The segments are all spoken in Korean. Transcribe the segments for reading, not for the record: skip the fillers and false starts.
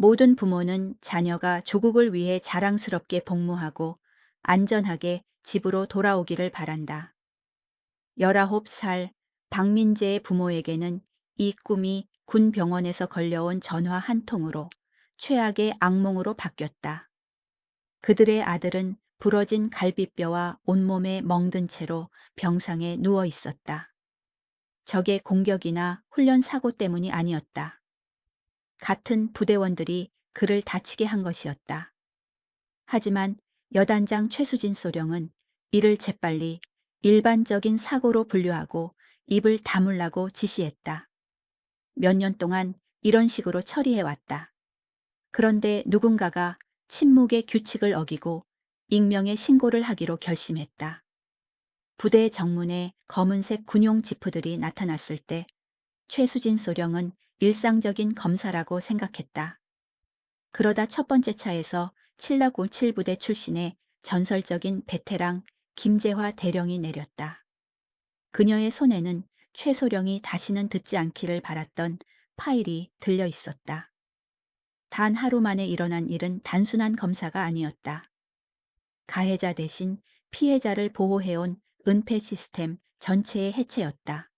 모든 부모는 자녀가 조국을 위해 자랑스럽게 복무하고 안전하게 집으로 돌아오기를 바란다. 19살 박민재의 부모에게는 이 꿈이 군 병원에서 걸려온 전화 한 통으로 최악의 악몽으로 바뀌었다. 그들의 아들은 부러진 갈비뼈와 온몸에 멍든 채로 병상에 누워 있었다. 적의 공격이나 훈련 사고 때문이 아니었다. 같은 부대원들이 그를 다치게 한 것이었다. 하지만 여단장 최수진 소령은 이를 재빨리 일반적인 사고로 분류하고 입을 다물라고 지시했다. 몇 년 동안 이런 식으로 처리해왔다. 그런데 누군가가 침묵의 규칙을 어기고 익명의 신고를 하기로 결심했다. 부대 정문에 검은색 군용 지프들이 나타났을 때 최수진 소령은 일상적인 검사라고 생각했다. 그러다 첫 번째 차에서 7락 07부대 출신의 전설적인 베테랑 김재화 대령이 내렸다. 그녀의 손에는 최소령이 다시는 듣지 않기를 바랐던 파일이 들려 있었다. 단 하루 만에 일어난 일은 단순한 검사가 아니었다. 가해자 대신 피해자를 보호해온 은폐 시스템 전체의 해체였다.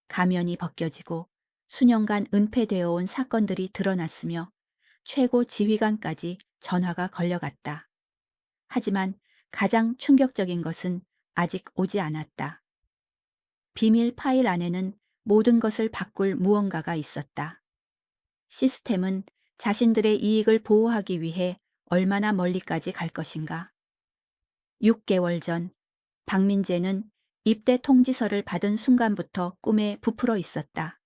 가면이 벗겨지고 수년간 은폐되어 온 사건들이 드러났으며 최고 지휘관까지 전화가 걸려갔다. 하지만 가장 충격적인 것은 아직 오지 않았다. 비밀 파일 안에는 모든 것을 바꿀 무언가가 있었다. 시스템은 자신들의 이익을 보호하기 위해 얼마나 멀리까지 갈 것인가. 6개월 전 박민재는 입대 통지서를 받은 순간부터 꿈에 부풀어 있었다.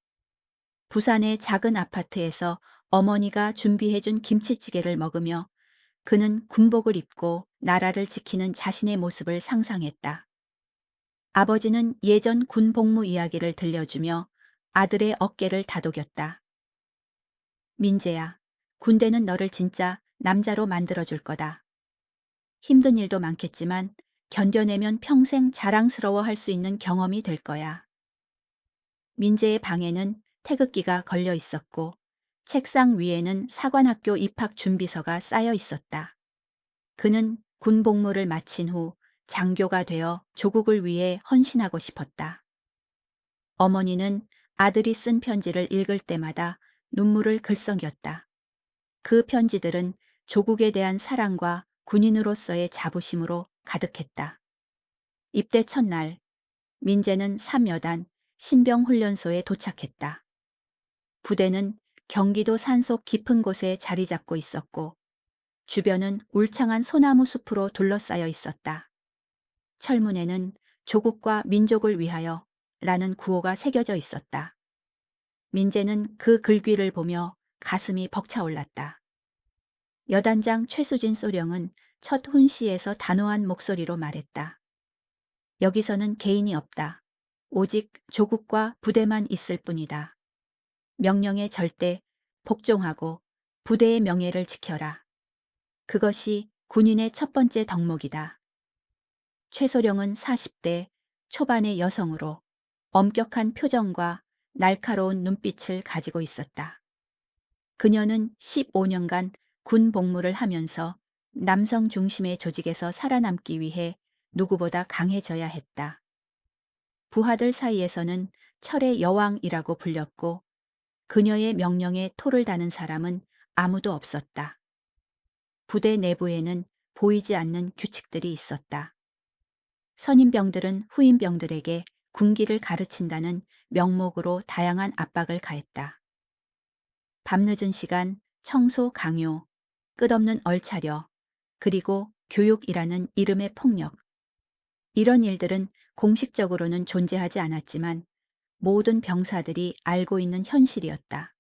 부산의 작은 아파트에서 어머니가 준비해준 김치찌개를 먹으며 그는 군복을 입고 나라를 지키는 자신의 모습을 상상했다. 아버지는 예전 군 복무 이야기를 들려주며 아들의 어깨를 다독였다. 민재야, 군대는 너를 진짜 남자로 만들어줄 거다. 힘든 일도 많겠지만 견뎌내면 평생 자랑스러워할 수 있는 경험이 될 거야. 민재의 방에는 태극기가 걸려 있었고 책상 위에는 사관학교 입학 준비서가 쌓여 있었다. 그는 군 복무를 마친 후 장교가 되어 조국을 위해 헌신하고 싶었다. 어머니는 아들이 쓴 편지를 읽을 때마다 눈물을 글썽였다. 그 편지들은 조국에 대한 사랑과 군인으로서의 자부심으로 가득했다. 입대 첫날, 민재는 3여단 신병훈련소에 도착했다. 부대는 경기도 산속 깊은 곳에 자리 잡고 있었고 주변은 울창한 소나무 숲으로 둘러싸여 있었다. 철문에는 조국과 민족을 위하여 라는 구호가 새겨져 있었다. 민재는 그 글귀를 보며 가슴이 벅차올랐다. 여단장 최수진 소령은 첫 훈시에서 단호한 목소리로 말했다. 여기서는 개인이 없다. 오직 조국과 부대만 있을 뿐이다. 명령에 절대 복종하고 부대의 명예를 지켜라. 그것이 군인의 첫 번째 덕목이다. 최소령은 40대 초반의 여성으로 엄격한 표정과 날카로운 눈빛을 가지고 있었다. 그녀는 15년간 군 복무를 하면서 남성 중심의 조직에서 살아남기 위해 누구보다 강해져야 했다. 부하들 사이에서는 철의 여왕이라고 불렸고 그녀의 명령에 토를 다는 사람은 아무도 없었다. 부대 내부에는 보이지 않는 규칙들이 있었다. 선임병들은 후임병들에게 군기를 가르친다는 명목으로 다양한 압박을 가했다. 밤늦은 시간 청소 강요, 끝없는 얼차려, 그리고 교육이라는 이름의 폭력. 이런 일들은 공식적으로는 존재하지 않았지만 모든 병사들이 알고 있는 현실이었다.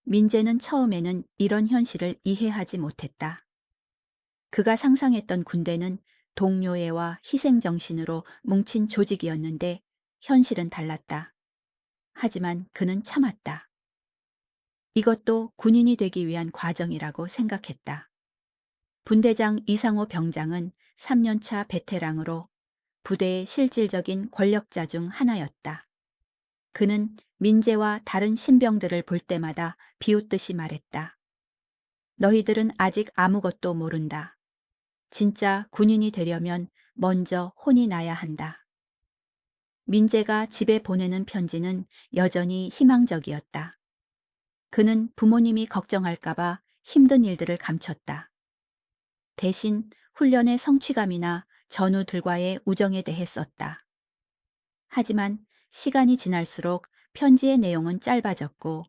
민재는 처음에는 이런 현실을 이해하지 못했다. 그가 상상했던 군대는 동료애와 희생정신으로 뭉친 조직이었는데 현실은 달랐다. 하지만 그는 참았다. 이것도 군인이 되기 위한 과정이라고 생각했다. 분대장 이상호 병장은 3년차 베테랑으로 부대의 실질적인 권력자 중 하나였다. 그는 민재와 다른 신병들을 볼 때마다 비웃듯이 말했다. 너희들은 아직 아무것도 모른다. 진짜 군인이 되려면 먼저 혼이 나야 한다. 민재가 집에 보내는 편지는 여전히 희망적이었다. 그는 부모님이 걱정할까봐 힘든 일들을 감췄다. 대신 훈련의 성취감이나 전우들과의 우정에 대해 썼다. 하지만 시간이 지날수록 편지의 내용은 짧아졌고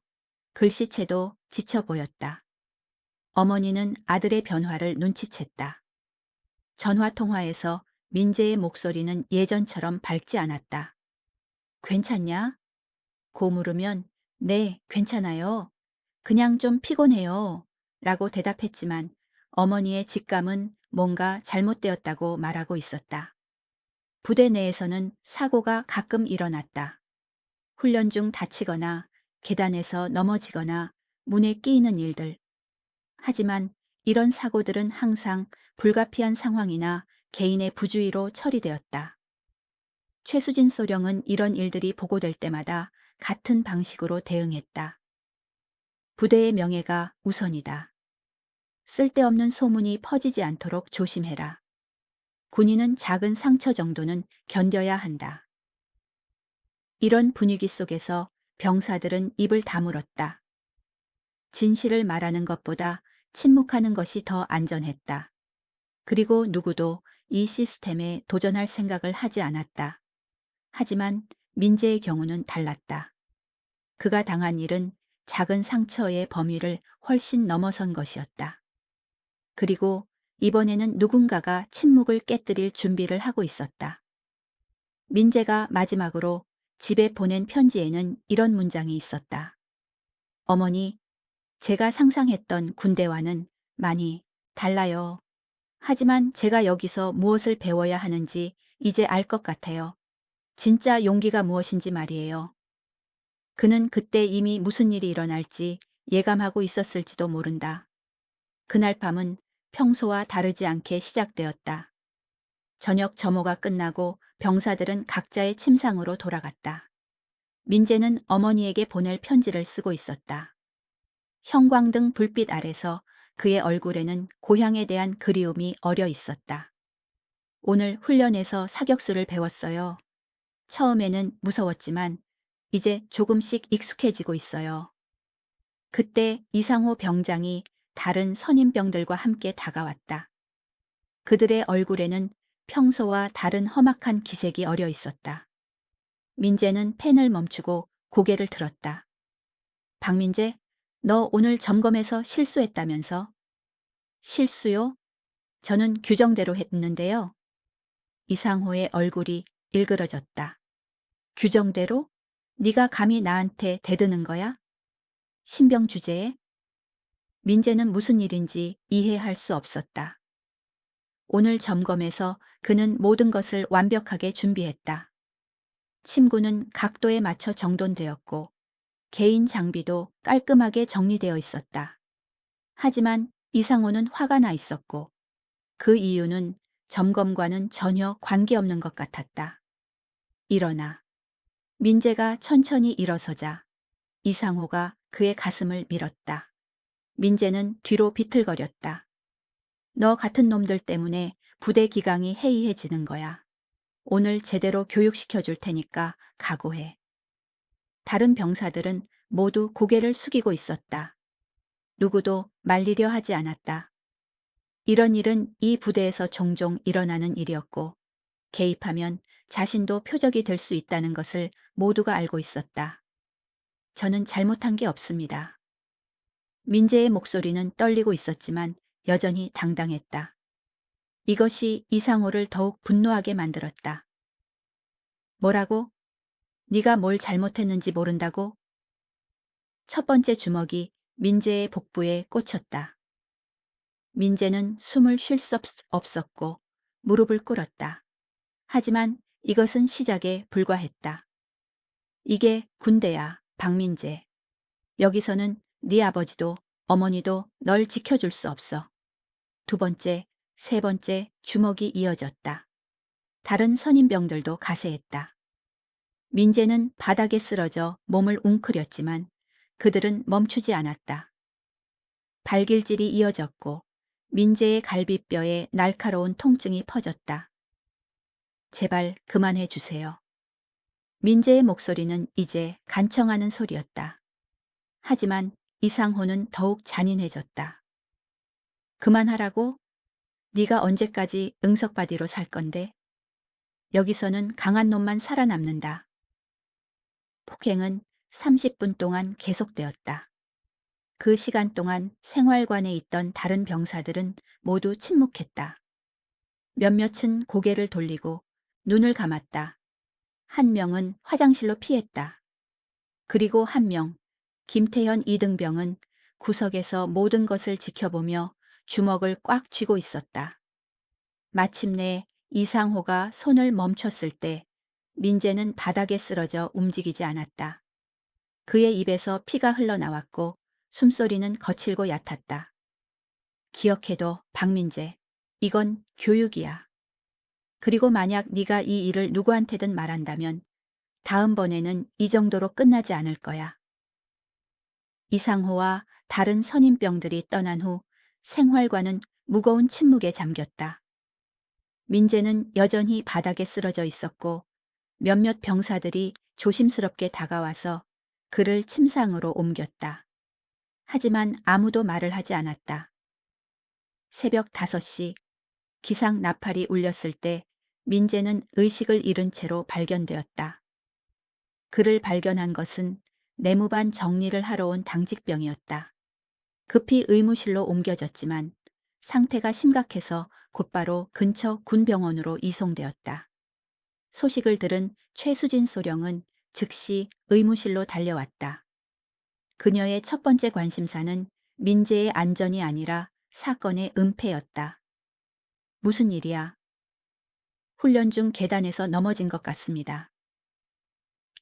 글씨체도 지쳐 보였다. 어머니는 아들의 변화를 눈치챘다. 전화통화에서 민재의 목소리는 예전처럼 밝지 않았다. 괜찮냐? 고 물으면 네, 괜찮아요. 그냥 좀 피곤해요. 라고 대답했지만 어머니의 직감은 뭔가 잘못되었다고 말하고 있었다. 부대 내에서는 사고가 가끔 일어났다. 훈련 중 다치거나 계단에서 넘어지거나 문에 끼이는 일들. 하지만 이런 사고들은 항상 불가피한 상황이나 개인의 부주의로 처리되었다. 최수진 소령은 이런 일들이 보고될 때마다 같은 방식으로 대응했다. 부대의 명예가 우선이다. 쓸데없는 소문이 퍼지지 않도록 조심해라. 군인은 작은 상처 정도는 견뎌야 한다. 이런 분위기 속에서 병사들은 입을 다물었다. 진실을 말하는 것보다 침묵하는 것이 더 안전했다. 그리고 누구도 이 시스템에 도전할 생각을 하지 않았다. 하지만 민재의 경우는 달랐다. 그가 당한 일은 작은 상처의 범위를 훨씬 넘어선 것이었다. 그리고 이번에는 누군가가 침묵을 깨뜨릴 준비를 하고 있었다. 민재가 마지막으로 집에 보낸 편지에는 이런 문장이 있었다. 어머니, 제가 상상했던 군대와는 많이 달라요. 하지만 제가 여기서 무엇을 배워야 하는지 이제 알 것 같아요. 진짜 용기가 무엇인지 말이에요. 그는 그때 이미 무슨 일이 일어날지 예감하고 있었을지도 모른다. 그날 밤은 평소와 다르지 않게 시작되었다. 저녁 점호가 끝나고 병사들은 각자의 침상으로 돌아갔다. 민재는 어머니에게 보낼 편지를 쓰고 있었다. 형광등 불빛 아래서 그의 얼굴에는 고향에 대한 그리움이 어려 있었다. 오늘 훈련에서 사격수를 배웠어요. 처음에는 무서웠지만 이제 조금씩 익숙해지고 있어요. 그때 이상호 병장이 다른 선임병들과 함께 다가왔다. 그들의 얼굴에는 평소와 다른 험악한 기색이 어려 있었다. 민재는 펜을 멈추고 고개를 들었다. 박민재, 너 오늘 점검에서 실수했다면서? 실수요? 저는 규정대로 했는데요. 이상호의 얼굴이 일그러졌다. 규정대로? 네가 감히 나한테 대드는 거야? 신병 주제에? 민재는 무슨 일인지 이해할 수 없었다. 오늘 점검에서 그는 모든 것을 완벽하게 준비했다. 침구는 각도에 맞춰 정돈되었고 개인 장비도 깔끔하게 정리되어 있었다. 하지만 이상호는 화가 나 있었고 그 이유는 점검과는 전혀 관계없는 것 같았다. 일어나. 민재가 천천히 일어서자 이상호가 그의 가슴을 밀었다. 민재는 뒤로 비틀거렸다. 너 같은 놈들 때문에 부대 기강이 해이해지는 거야. 오늘 제대로 교육시켜 줄 테니까 각오해. 다른 병사들은 모두 고개를 숙이고 있었다. 누구도 말리려 하지 않았다. 이런 일은 이 부대에서 종종 일어나는 일이었고 개입하면 자신도 표적이 될 수 있다는 것을 모두가 알고 있었다. 저는 잘못한 게 없습니다. 민재의 목소리는 떨리고 있었지만 여전히 당당했다. 이것이 이상호를 더욱 분노하게 만들었다. 뭐라고? 네가 뭘 잘못했는지 모른다고? 첫 번째 주먹이 민재의 복부에 꽂혔다. 민재는 숨을 쉴 수 없었고 무릎을 꿇었다. 하지만 이것은 시작에 불과했다. 이게 군대야, 박민재. 여기서는 네 아버지도 어머니도 널 지켜줄 수 없어. 두 번째, 세 번째 주먹이 이어졌다. 다른 선임병들도 가세했다. 민재는 바닥에 쓰러져 몸을 웅크렸지만 그들은 멈추지 않았다. 발길질이 이어졌고 민재의 갈비뼈에 날카로운 통증이 퍼졌다. 제발 그만해 주세요. 민재의 목소리는 이제 간청하는 소리였다. 하지만 이상호는 더욱 잔인해졌다. 그만하라고? 네가 언제까지 응석바디로 살 건데? 여기서는 강한 놈만 살아남는다. 폭행은 30분 동안 계속되었다. 그 시간 동안 생활관에 있던 다른 병사들은 모두 침묵했다. 몇몇은 고개를 돌리고 눈을 감았다. 한 명은 화장실로 피했다. 그리고 한 명, 김태현 2등병은 구석에서 모든 것을 지켜보며 주먹을 꽉 쥐고 있었다. 마침내 이상호가 손을 멈췄을 때 민재는 바닥에 쓰러져 움직이지 않았다. 그의 입에서 피가 흘러나왔고 숨소리는 거칠고 얕았다. 기억해둬, 박민재. 이건 교육이야. 그리고 만약 네가 이 일을 누구한테든 말한다면 다음번에는 이 정도로 끝나지 않을 거야. 이상호와 다른 선임병들이 떠난 후 생활관은 무거운 침묵에 잠겼다. 민재는 여전히 바닥에 쓰러져 있었고 몇몇 병사들이 조심스럽게 다가와서 그를 침상으로 옮겼다. 하지만 아무도 말을 하지 않았다. 새벽 5시 기상 나팔이 울렸을 때 민재는 의식을 잃은 채로 발견되었다. 그를 발견한 것은 내무반 정리를 하러 온 당직병이었다. 급히 의무실로 옮겨졌지만 상태가 심각해서 곧바로 근처 군병원으로 이송되었다. 소식을 들은 최수진 소령은 즉시 의무실로 달려왔다. 그녀의 첫 번째 관심사는 민재의 안전이 아니라 사건의 은폐였다. 무슨 일이야? 훈련 중 계단에서 넘어진 것 같습니다.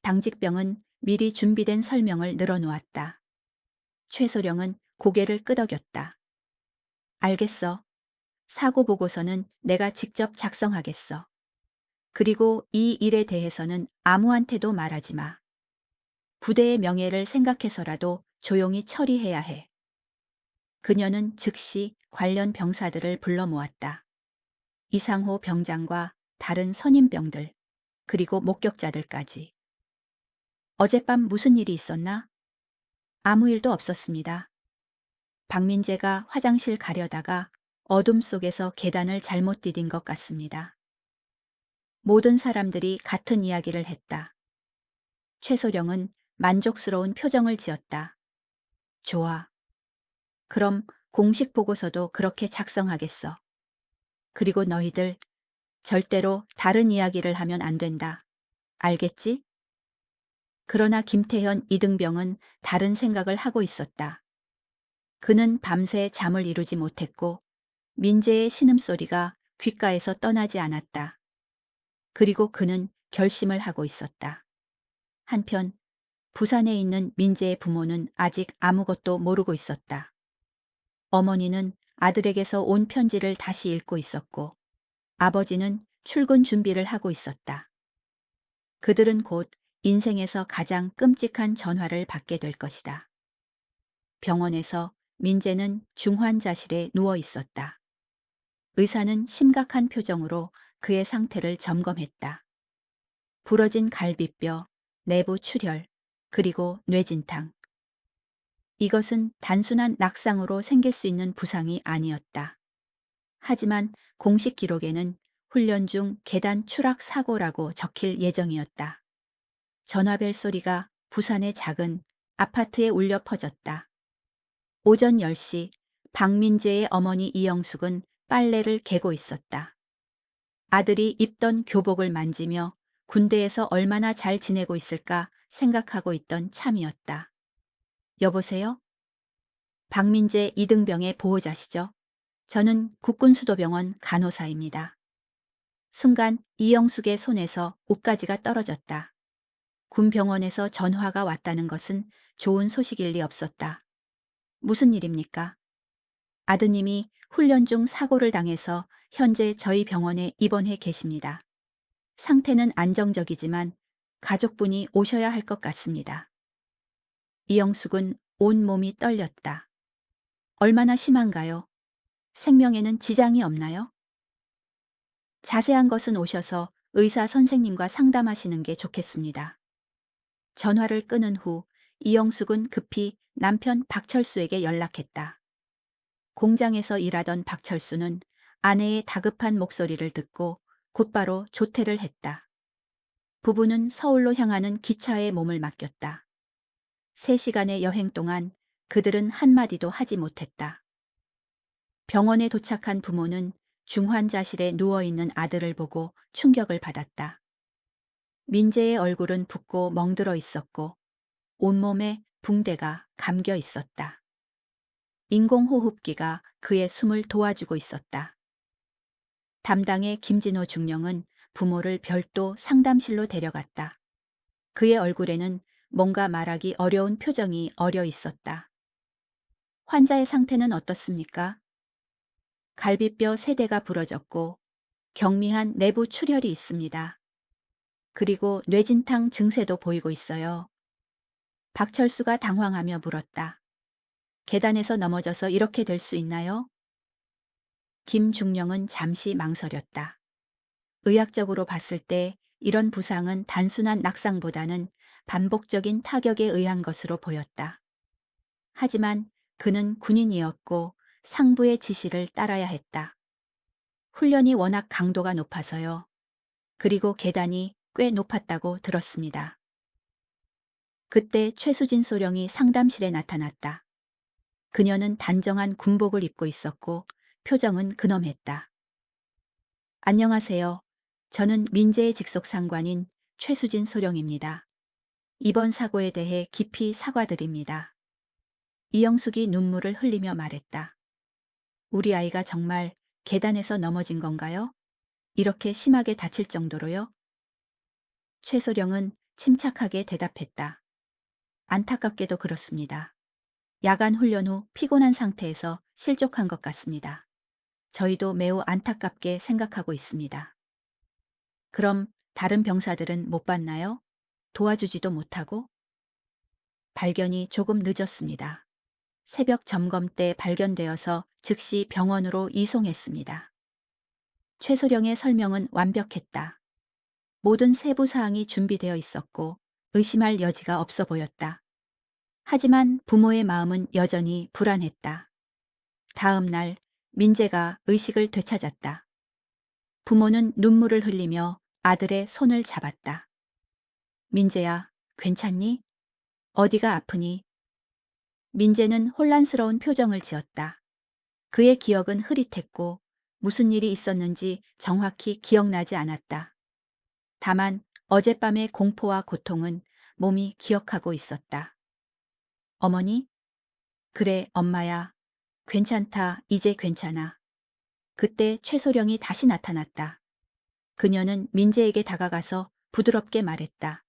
당직병은 미리 준비된 설명을 늘어놓았다. 최소령은 고개를 끄덕였다. 알겠어. 사고 보고서는 내가 직접 작성하겠어. 그리고 이 일에 대해서는 아무한테도 말하지 마. 부대의 명예를 생각해서라도 조용히 처리해야 해. 그녀는 즉시 관련 병사들을 불러 모았다. 이상호 병장과 다른 선임병들, 그리고 목격자들까지. 어젯밤 무슨 일이 있었나? 아무 일도 없었습니다. 박민재가 화장실 가려다가 어둠 속에서 계단을 잘못 디딘 것 같습니다. 모든 사람들이 같은 이야기를 했다. 최소령은 만족스러운 표정을 지었다. 좋아. 그럼 공식 보고서도 그렇게 작성하겠어. 그리고 너희들 절대로 다른 이야기를 하면 안 된다. 알겠지? 그러나 김태현 이등병은 다른 생각을 하고 있었다. 그는 밤새 잠을 이루지 못했고 민재의 신음소리가 귓가에서 떠나지 않았다. 그리고 그는 결심을 하고 있었다. 한편 부산에 있는 민재의 부모는 아직 아무것도 모르고 있었다. 어머니는 아들에게서 온 편지를 다시 읽고 있었고 아버지는 출근 준비를 하고 있었다. 그들은 곧 인생에서 가장 끔찍한 전화를 받게 될 것이다. 병원에서 민재는 중환자실에 누워 있었다. 의사는 심각한 표정으로 그의 상태를 점검했다. 부러진 갈비뼈, 내부 출혈, 그리고 뇌진탕. 이것은 단순한 낙상으로 생길 수 있는 부상이 아니었다. 하지만 공식 기록에는 훈련 중 계단 추락 사고라고 적힐 예정이었다. 전화벨 소리가 부산의 작은 아파트에 울려 퍼졌다. 오전 10시 박민재의 어머니 이영숙은 빨래를 개고 있었다. 아들이 입던 교복을 만지며 군대에서 얼마나 잘 지내고 있을까 생각하고 있던 참이었다. 여보세요? 박민재 이등병의 보호자시죠? 저는 국군수도병원 간호사입니다. 순간 이영숙의 손에서 옷가지가 떨어졌다. 군병원에서 전화가 왔다는 것은 좋은 소식일 리 없었다. 무슨 일입니까? 아드님이 훈련 중 사고를 당해서 현재 저희 병원에 입원해 계십니다. 상태는 안정적이지만 가족분이 오셔야 할 것 같습니다. 이영숙은 온 몸이 떨렸다. 얼마나 심한가요? 생명에는 지장이 없나요? 자세한 것은 오셔서 의사 선생님과 상담하시는 게 좋겠습니다. 전화를 끊은 후 이영숙은 급히 남편 박철수에게 연락했다. 공장에서 일하던 박철수는 아내의 다급한 목소리를 듣고 곧바로 조퇴를 했다. 부부는 서울로 향하는 기차에 몸을 맡겼다. 3시간의 여행 동안 그들은 한마디도 하지 못했다. 병원에 도착한 부모는 중환자실에 누워있는 아들을 보고 충격을 받았다. 민재의 얼굴은 붓고 멍들어 있었고 온몸에 붕대가 감겨 있었다. 인공호흡기가 그의 숨을 도와주고 있었다. 담당의 김진호 중령은 부모를 별도 상담실로 데려갔다. 그의 얼굴에는 뭔가 말하기 어려운 표정이 어려 있었다. 환자의 상태는 어떻습니까? 갈비뼈 3대가 부러졌고 경미한 내부 출혈이 있습니다. 그리고 뇌진탕 증세도 보이고 있어요. 박철수가 당황하며 물었다. 계단에서 넘어져서 이렇게 될 수 있나요? 김중령은 잠시 망설였다. 의학적으로 봤을 때 이런 부상은 단순한 낙상보다는 반복적인 타격에 의한 것으로 보였다. 하지만 그는 군인이었고 상부의 지시를 따라야 했다. 훈련이 워낙 강도가 높아서요. 그리고 계단이 꽤 높았다고 들었습니다. 그때 최수진 소령이 상담실에 나타났다. 그녀는 단정한 군복을 입고 있었고 표정은 근엄했다. 안녕하세요. 저는 민재의 직속 상관인 최수진 소령입니다. 이번 사고에 대해 깊이 사과드립니다. 이영숙이 눈물을 흘리며 말했다. 우리 아이가 정말 계단에서 넘어진 건가요? 이렇게 심하게 다칠 정도로요? 최 소령은 침착하게 대답했다. 안타깝게도 그렇습니다. 야간 훈련 후 피곤한 상태에서 실족한 것 같습니다. 저희도 매우 안타깝게 생각하고 있습니다. 그럼 다른 병사들은 못 봤나요? 도와주지도 못하고? 발견이 조금 늦었습니다. 새벽 점검 때 발견되어서 즉시 병원으로 이송했습니다. 최소령의 설명은 완벽했다. 모든 세부 사항이 준비되어 있었고 의심할 여지가 없어 보였다. 하지만 부모의 마음은 여전히 불안했다. 다음 날 민재가 의식을 되찾았다. 부모는 눈물을 흘리며 아들의 손을 잡았다. 민재야, 괜찮니? 어디가 아프니? 민재는 혼란스러운 표정을 지었다. 그의 기억은 흐릿했고 무슨 일이 있었는지 정확히 기억나지 않았다. 다만 어젯밤의 공포와 고통은 몸이 기억하고 있었다. 어머니? 그래, 엄마야. 괜찮다, 이제 괜찮아. 그때 최소령이 다시 나타났다. 그녀는 민재에게 다가가서 부드럽게 말했다.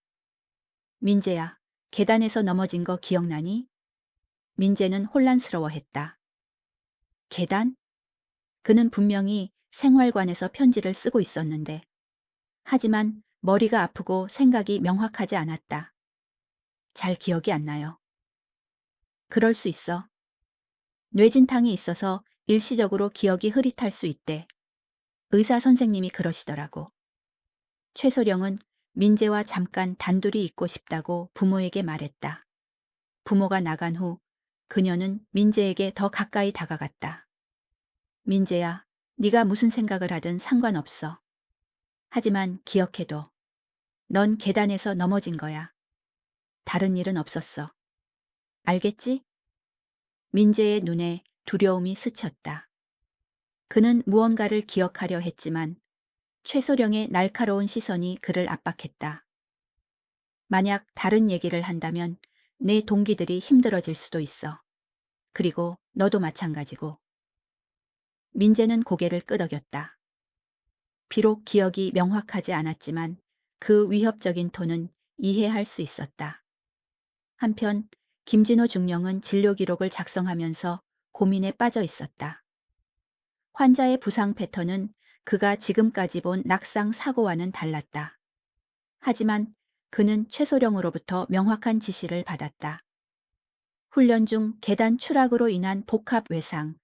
민재야, 계단에서 넘어진 거 기억나니? 민재는 혼란스러워했다. 계단? 그는 분명히 생활관에서 편지를 쓰고 있었는데. 하지만 머리가 아프고 생각이 명확하지 않았다. 잘 기억이 안 나요. 그럴 수 있어. 뇌진탕이 있어서 일시적으로 기억이 흐릿할 수 있대. 의사 선생님이 그러시더라고. 최소령은 민재와 잠깐 단둘이 있고 싶다고 부모에게 말했다. 부모가 나간 후 그녀는 민재에게 더 가까이 다가갔다. 민재야, 네가 무슨 생각을 하든 상관없어. 하지만 기억해둬. 넌 계단에서 넘어진 거야. 다른 일은 없었어. 알겠지? 민재의 눈에 두려움이 스쳤다. 그는 무언가를 기억하려 했지만 최소령의 날카로운 시선이 그를 압박했다. 만약 다른 얘기를 한다면 내 동기들이 힘들어질 수도 있어. 그리고 너도 마찬가지고. 민재는 고개를 끄덕였다. 비록 기억이 명확하지 않았지만 그 위협적인 톤은 이해할 수 있었다. 한편 김진호 중령은 진료 기록을 작성하면서 고민에 빠져 있었다. 환자의 부상 패턴은 그가 지금까지 본 낙상 사고와는 달랐다. 하지만 그는 최소령으로부터 명확한 지시를 받았다. 훈련 중 계단 추락으로 인한 복합 외상.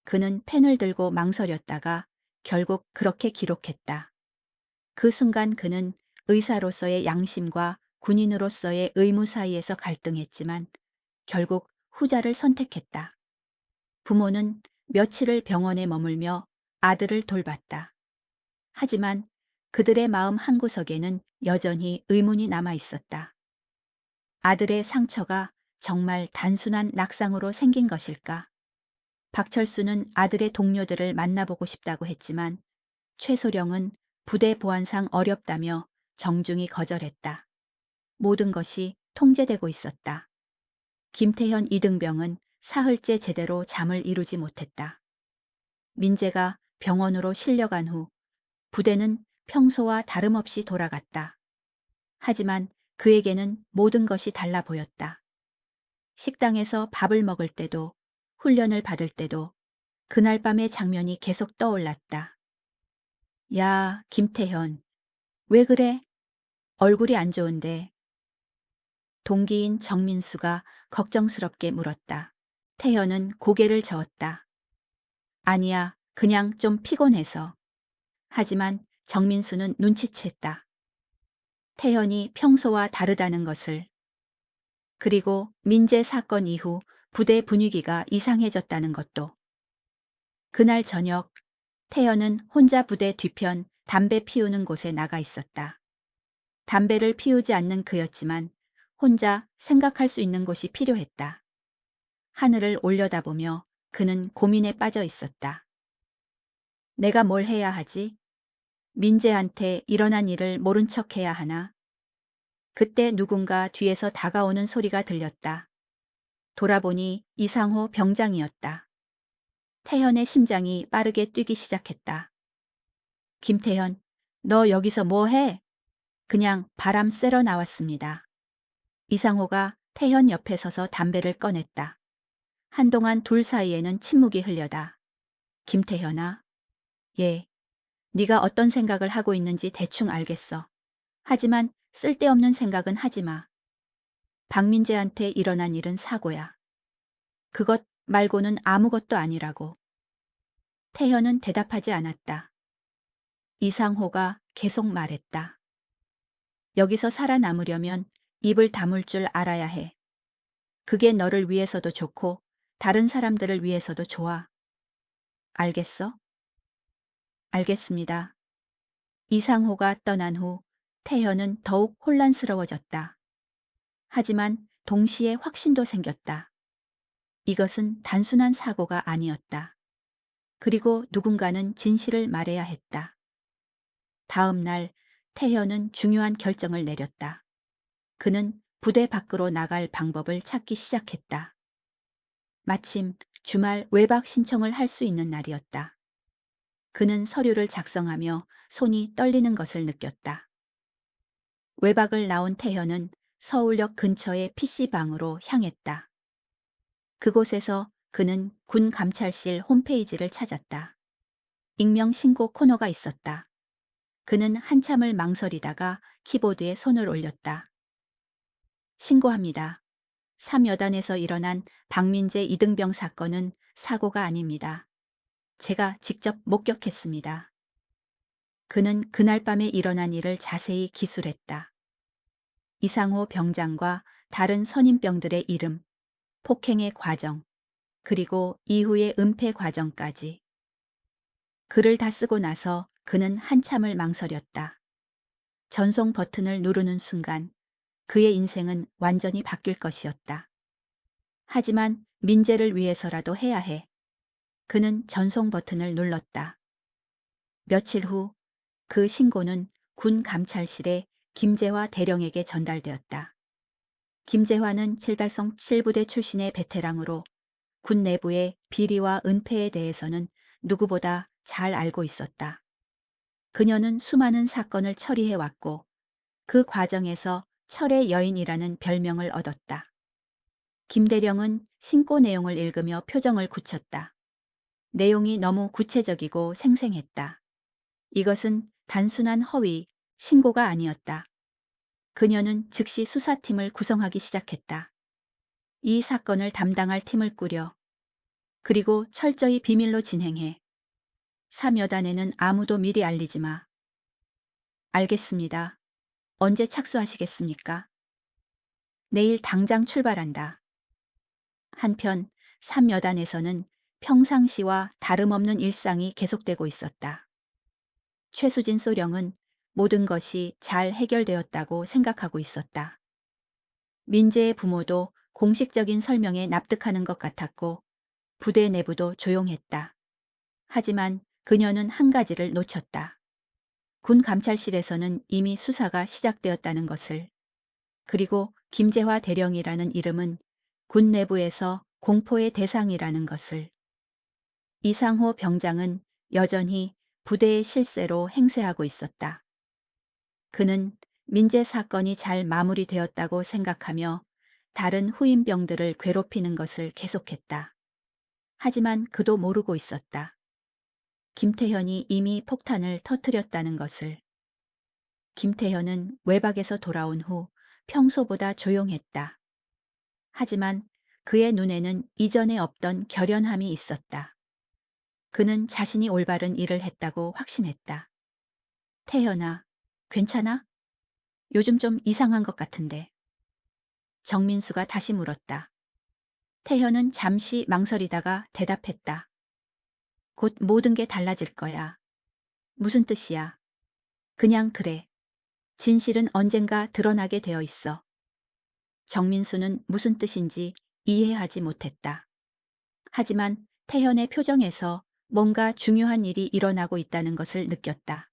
그는 펜을 들고 망설였다가 결국 그렇게 기록했다. 그 순간 그는 의사로서의 양심과 군인으로서의 의무 사이에서 갈등했지만 결국 후자를 선택했다. 부모는 며칠을 병원에 머물며 아들을 돌봤다. 하지만 그들의 마음 한구석에는 여전히 의문이 남아 있었다. 아들의 상처가 정말 단순한 낙상으로 생긴 것일까? 박철수는 아들의 동료들을 만나보고 싶다고 했지만 최소령은 부대 보안상 어렵다며 정중히 거절했다. 모든 것이 통제되고 있었다. 김태현 이등병은 사흘째 제대로 잠을 이루지 못했다. 민재가 병원으로 실려간 후 부대는 평소와 다름없이 돌아갔다. 하지만 그에게는 모든 것이 달라 보였다. 식당에서 밥을 먹을 때도 훈련을 받을 때도 그날 밤의 장면이 계속 떠올랐다. 야, 김태현. 왜 그래? 얼굴이 안 좋은데. 동기인 정민수가 걱정스럽게 물었다. 태현은 고개를 저었다. 아니야, 그냥 좀 피곤해서. 하지만 정민수는 눈치챘다. 태현이 평소와 다르다는 것을. 그리고 민재 사건 이후 부대 분위기가 이상해졌다는 것도. 그날 저녁 태연은 혼자 부대 뒤편 담배 피우는 곳에 나가 있었다. 담배를 피우지 않는 그였지만 혼자 생각할 수 있는 곳이 필요했다. 하늘을 올려다보며 그는 고민에 빠져 있었다. 내가 뭘 해야 하지? 민재한테 일어난 일을 모른 척 해야 하나? 그때 누군가 뒤에서 다가오는 소리가 들렸다. 돌아보니 이상호 병장이었다. 태현의 심장이 빠르게 뛰기 시작했다. 김태현, 너 여기서 뭐 해? 그냥 바람 쐬러 나왔습니다. 이상호가 태현 옆에 서서 담배를 꺼냈다. 한동안 둘 사이에는 침묵이 흘려다. 김태현아. 예. 네가 어떤 생각을 하고 있는지 대충 알겠어. 하지만 쓸데없는 생각은 하지 마. 박민재한테 일어난 일은 사고야. 그것 말고는 아무것도 아니라고. 태현은 대답하지 않았다. 이상호가 계속 말했다. 여기서 살아남으려면 입을 다물 줄 알아야 해. 그게 너를 위해서도 좋고 다른 사람들을 위해서도 좋아. 알겠어? 알겠습니다. 이상호가 떠난 후 태현은 더욱 혼란스러워졌다. 하지만 동시에 확신도 생겼다. 이것은 단순한 사고가 아니었다. 그리고 누군가는 진실을 말해야 했다. 다음 날 태현은 중요한 결정을 내렸다. 그는 부대 밖으로 나갈 방법을 찾기 시작했다. 마침 주말 외박 신청을 할 수 있는 날이었다. 그는 서류를 작성하며 손이 떨리는 것을 느꼈다. 외박을 나온 태현은 서울역 근처의 PC방으로 향했다. 그곳에서 그는 군 감찰실 홈페이지를 찾았다. 익명 신고 코너가 있었다. 그는 한참을 망설이다가 키보드에 손을 올렸다. 신고합니다. 3여단에서 일어난 박민재 이등병 사건은 사고가 아닙니다. 제가 직접 목격했습니다. 그는 그날 밤에 일어난 일을 자세히 기술했다. 이상호 병장과 다른 선임병들의 이름, 폭행의 과정, 그리고 이후의 은폐 과정까지. 글을 다 쓰고 나서 그는 한참을 망설였다. 전송 버튼을 누르는 순간 그의 인생은 완전히 바뀔 것이었다. 하지만 민재를 위해서라도 해야 해. 그는 전송 버튼을 눌렀다. 며칠 후 그 신고는 군 감찰실에 김재화 대령에게 전달되었다. 김재화는 7발성 7부대 출신의 베테랑으로 군 내부의 비리와 은폐에 대해서는 누구보다 잘 알고 있었다. 그녀는 수많은 사건을 처리해왔고 그 과정에서 철의 여인이라는 별명을 얻었다. 김 대령은 신고 내용을 읽으며 표정을 굳혔다. 내용이 너무 구체적이고 생생했다. 이것은 단순한 허위, 신고가 아니었다. 그녀는 즉시 수사팀을 구성하기 시작했다. 이 사건을 담당할 팀을 꾸려 그리고 철저히 비밀로 진행해. 사묘단에는 아무도 미리 알리지 마. 알겠습니다. 언제 착수하시겠습니까? 내일 당장 출발한다. 한편 삼여단에서는 평상시와 다름없는 일상이 계속되고 있었다. 최수진 소령은 모든 것이 잘 해결되었다고 생각하고 있었다. 민재의 부모도 공식적인 설명에 납득하는 것 같았고 부대 내부도 조용했다. 하지만 그녀는 한 가지를 놓쳤다. 군 감찰실에서는 이미 수사가 시작되었다는 것을, 그리고 김재화 대령이라는 이름은 군 내부에서 공포의 대상이라는 것을. 이상호 병장은 여전히 부대의 실세로 행세하고 있었다. 그는 민재 사건이 잘 마무리되었다고 생각하며 다른 후임병들을 괴롭히는 것을 계속했다. 하지만 그도 모르고 있었다. 김태현이 이미 폭탄을 터뜨렸다는 것을. 김태현은 외박에서 돌아온 후 평소보다 조용했다. 하지만 그의 눈에는 이전에 없던 결연함이 있었다. 그는 자신이 올바른 일을 했다고 확신했다. 태현아, 괜찮아? 요즘 좀 이상한 것 같은데. 정민수가 다시 물었다. 태현은 잠시 망설이다가 대답했다. 곧 모든 게 달라질 거야. 무슨 뜻이야? 그냥 그래. 진실은 언젠가 드러나게 되어 있어. 정민수는 무슨 뜻인지 이해하지 못했다. 하지만 태현의 표정에서 뭔가 중요한 일이 일어나고 있다는 것을 느꼈다.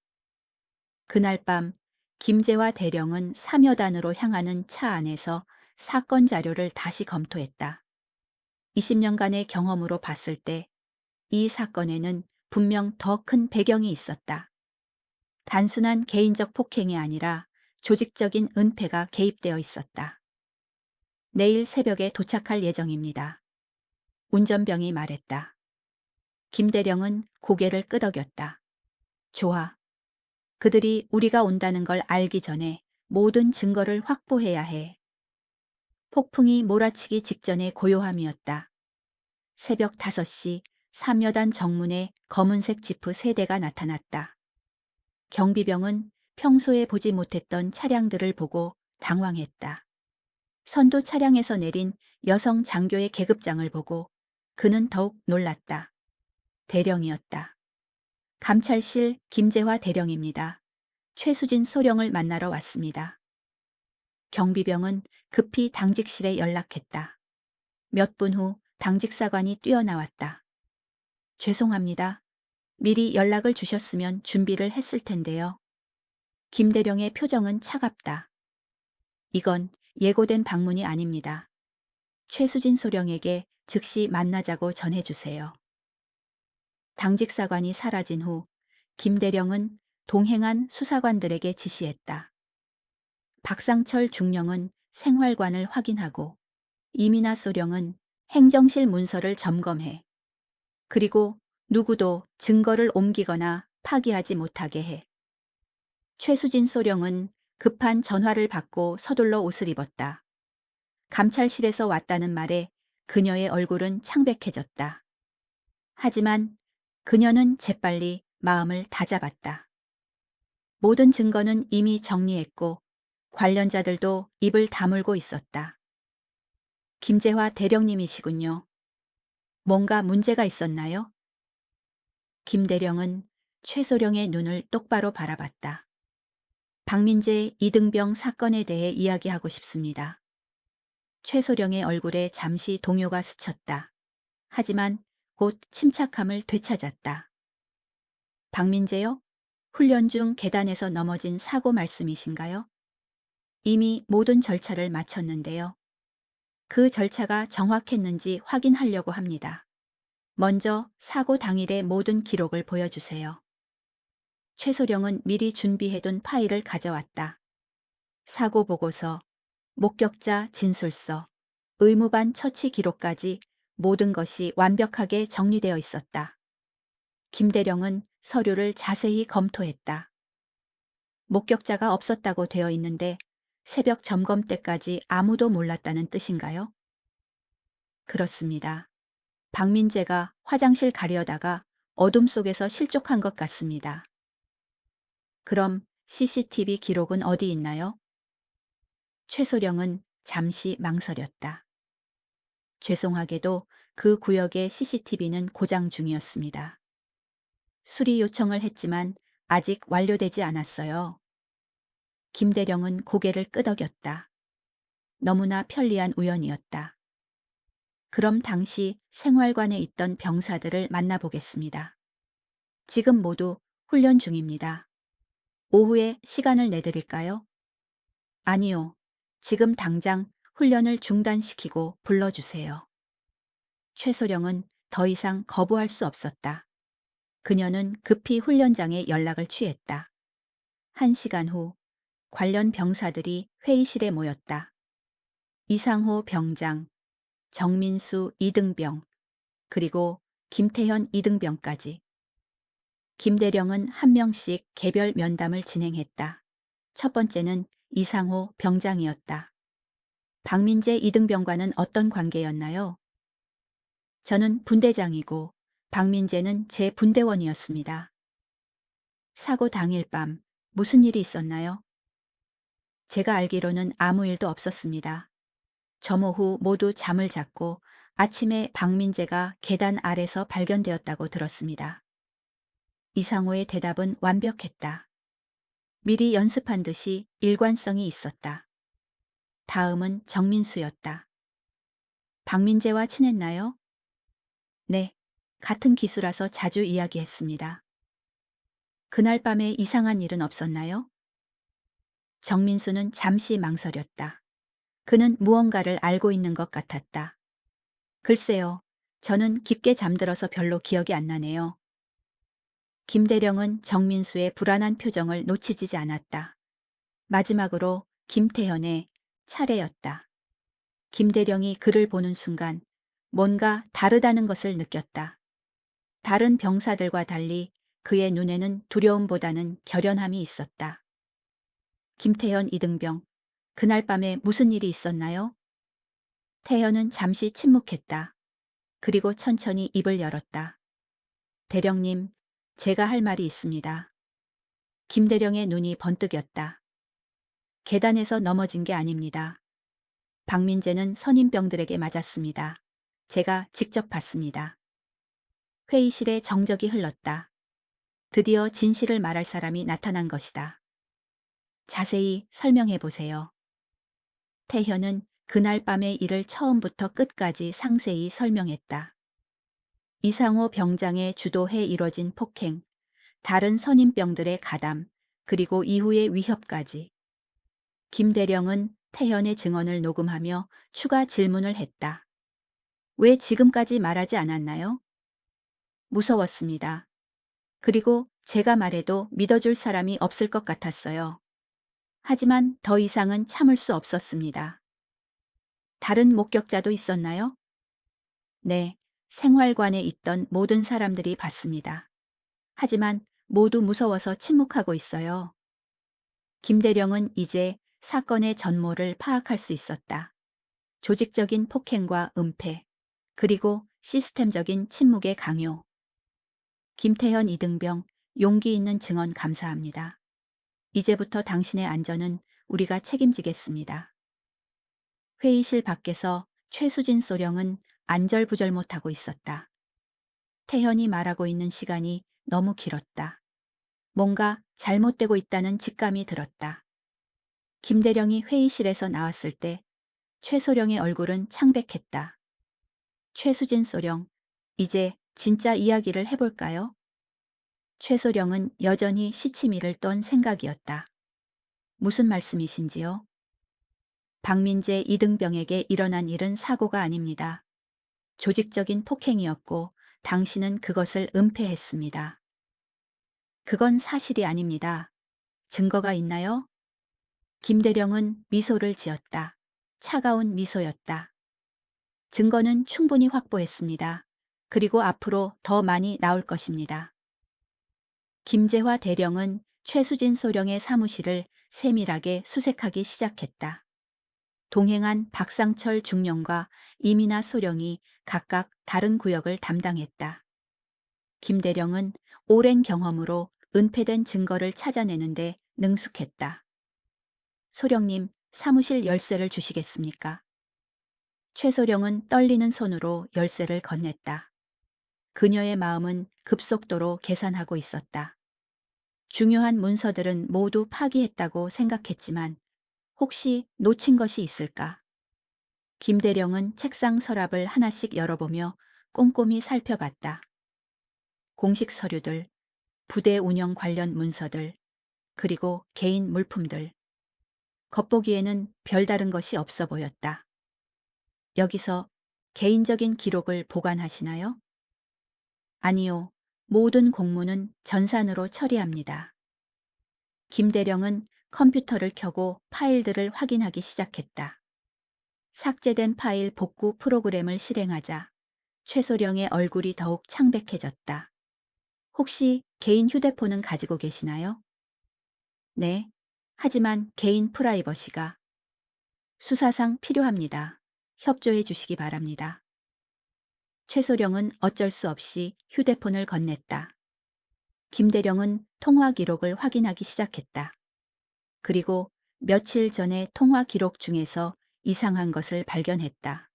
그날 밤 김재화 대령은 삼여단으로 향하는 차 안에서 사건 자료를 다시 검토했다. 20년간의 경험으로 봤을 때 이 사건에는 분명 더 큰 배경이 있었다. 단순한 개인적 폭행이 아니라 조직적인 은폐가 개입되어 있었다. 내일 새벽에 도착할 예정입니다. 운전병이 말했다. 김대령은 고개를 끄덕였다. 좋아. 그들이 우리가 온다는 걸 알기 전에 모든 증거를 확보해야 해. 폭풍이 몰아치기 직전의 고요함이었다. 새벽 5시 삼여단 정문에 검은색 지프 3대가 나타났다. 경비병은 평소에 보지 못했던 차량들을 보고 당황했다. 선도 차량에서 내린 여성 장교의 계급장을 보고 그는 더욱 놀랐다. 대령이었다. 감찰실 김재화 대령입니다. 최수진 소령을 만나러 왔습니다. 경비병은 급히 당직실에 연락했다. 몇 분 후 당직사관이 뛰어나왔다. 죄송합니다. 미리 연락을 주셨으면 준비를 했을 텐데요. 김대령의 표정은 차갑다. 이건 예고된 방문이 아닙니다. 최수진 소령에게 즉시 만나자고 전해주세요. 당직사관이 사라진 후 김대령은 동행한 수사관들에게 지시했다. 박상철 중령은 생활관을 확인하고 이민아 소령은 행정실 문서를 점검해. 그리고 누구도 증거를 옮기거나 파기하지 못하게 해. 최수진 소령은 급한 전화를 받고 서둘러 옷을 입었다. 감찰실에서 왔다는 말에 그녀의 얼굴은 창백해졌다. 하지만 그녀는 재빨리 마음을 다잡았다. 모든 증거는 이미 정리했고 관련자들도 입을 다물고 있었다. 김재화 대령님이시군요. 뭔가 문제가 있었나요? 김 대령은 최소령의 눈을 똑바로 바라봤다. 박민재 이등병 사건에 대해 이야기하고 싶습니다. 최소령의 얼굴에 잠시 동요가 스쳤다. 하지만 곧 침착함을 되찾았다. 박민재요? 훈련 중 계단에서 넘어진 사고 말씀이신가요? 이미 모든 절차를 마쳤는데요. 그 절차가 정확했는지 확인하려고 합니다. 먼저 사고 당일의 모든 기록을 보여주세요. 최소령은 미리 준비해둔 파일을 가져왔다. 사고 보고서, 목격자 진술서, 의무반 처치 기록까지 모든 것이 완벽하게 정리되어 있었다. 김대령은 서류를 자세히 검토했다. 목격자가 없었다고 되어 있는데 새벽 점검 때까지 아무도 몰랐다는 뜻인가요? 그렇습니다. 박민재가 화장실 가려다가 어둠 속에서 실족한 것 같습니다. 그럼 CCTV 기록은 어디 있나요? 최소령은 잠시 망설였다. 죄송하게도 그 구역의 CCTV는 고장 중이었습니다. 수리 요청을 했지만 아직 완료되지 않았어요. 김대령은 고개를 끄덕였다. 너무나 편리한 우연이었다. 그럼 당시 생활관에 있던 병사들을 만나보겠습니다. 지금 모두 훈련 중입니다. 오후에 시간을 내드릴까요? 아니요. 지금 당장 훈련을 중단시키고 불러주세요. 최소령은 더 이상 거부할 수 없었다. 그녀는 급히 훈련장에 연락을 취했다. 1시간 후 관련 병사들이 회의실에 모였다. 이상호 병장, 정민수 2등병, 그리고 김태현 2등병까지. 김대령은 한 명씩 개별 면담을 진행했다. 첫 번째는 이상호 병장이었다. 박민재 2등병과는 어떤 관계였나요? 저는 분대장이고 박민재는 제 분대원이었습니다. 사고 당일 밤 무슨 일이 있었나요? 제가 알기로는 아무 일도 없었습니다. 점호 후 모두 잠을 잤고 아침에 박민재가 계단 아래서 발견되었다고 들었습니다. 이상호의 대답은 완벽했다. 미리 연습한 듯이 일관성이 있었다. 다음은 정민수였다. 박민재와 친했나요? 네, 같은 기수라서 자주 이야기했습니다. 그날 밤에 이상한 일은 없었나요? 정민수는 잠시 망설였다. 그는 무언가를 알고 있는 것 같았다. 글쎄요, 저는 깊게 잠들어서 별로 기억이 안 나네요. 김대령은 정민수의 불안한 표정을 놓치지 않았다. 마지막으로 김태현의 차례였다. 김대령이 그를 보는 순간 뭔가 다르다는 것을 느꼈다. 다른 병사들과 달리 그의 눈에는 두려움보다는 결연함이 있었다. 김태현 2등병, 그날 밤에 무슨 일이 있었나요? 태현은 잠시 침묵했다. 그리고 천천히 입을 열었다. 대령님, 제가 할 말이 있습니다. 김대령의 눈이 번뜩였다. 계단에서 넘어진 게 아닙니다. 박민재는 선임병들에게 맞았습니다. 제가 직접 봤습니다. 회의실에 정적이 흘렀다. 드디어 진실을 말할 사람이 나타난 것이다. 자세히 설명해 보세요. 태현은 그날 밤의 일을 처음부터 끝까지 상세히 설명했다. 이상호 병장의 주도해 이뤄진 폭행, 다른 선임병들의 가담, 그리고 이후의 위협까지. 김대령은 태현의 증언을 녹음하며 추가 질문을 했다. 왜 지금까지 말하지 않았나요? 무서웠습니다. 그리고 제가 말해도 믿어줄 사람이 없을 것 같았어요. 하지만 더 이상은 참을 수 없었습니다. 다른 목격자도 있었나요? 네, 생활관에 있던 모든 사람들이 봤습니다. 하지만 모두 무서워서 침묵하고 있어요. 김대령은 이제 사건의 전모를 파악할 수 있었다. 조직적인 폭행과 은폐, 그리고 시스템적인 침묵의 강요. 김태현 2등병, 용기 있는 증언 감사합니다. 이제부터 당신의 안전은 우리가 책임지겠습니다. 회의실 밖에서 최수진 소령은 안절부절 못하고 있었다. 태현이 말하고 있는 시간이 너무 길었다. 뭔가 잘못되고 있다는 직감이 들었다. 김대령이 회의실에서 나왔을 때 최소령의 얼굴은 창백했다. 최수진 소령, 이제 진짜 이야기를 해볼까요? 최소령은 여전히 시치미를 떤 생각이었다. 무슨 말씀이신지요? 박민재 2등병에게 일어난 일은 사고가 아닙니다. 조직적인 폭행이었고 당신은 그것을 은폐했습니다. 그건 사실이 아닙니다. 증거가 있나요? 김대령은 미소를 지었다. 차가운 미소였다. 증거는 충분히 확보했습니다. 그리고 앞으로 더 많이 나올 것입니다. 김재화 대령은 최수진 소령의 사무실을 세밀하게 수색하기 시작했다. 동행한 박상철 중령과 이민아 소령이 각각 다른 구역을 담당했다. 김대령은 오랜 경험으로 은폐된 증거를 찾아내는데 능숙했다. 소령님, 사무실 열쇠를 주시겠습니까? 최소령은 떨리는 손으로 열쇠를 건넸다. 그녀의 마음은 급속도로 계산하고 있었다. 중요한 문서들은 모두 파기했다고 생각했지만 혹시 놓친 것이 있을까? 김대령은 책상 서랍을 하나씩 열어보며 꼼꼼히 살펴봤다. 공식 서류들, 부대 운영 관련 문서들, 그리고 개인 물품들. 겉보기에는 별다른 것이 없어 보였다. 여기서 개인적인 기록을 보관하시나요? 아니요. 모든 공문은 전산으로 처리합니다. 김대령은 컴퓨터를 켜고 파일들을 확인하기 시작했다. 삭제된 파일 복구 프로그램을 실행하자 최소령의 얼굴이 더욱 창백해졌다. 혹시 개인 휴대폰은 가지고 계시나요? 네. 하지만 개인 프라이버시가 수사상 필요합니다. 협조해 주시기 바랍니다. 최소령은 어쩔 수 없이 휴대폰을 건넸다. 김대령은 통화 기록을 확인하기 시작했다. 그리고 며칠 전의 통화 기록 중에서 이상한 것을 발견했다.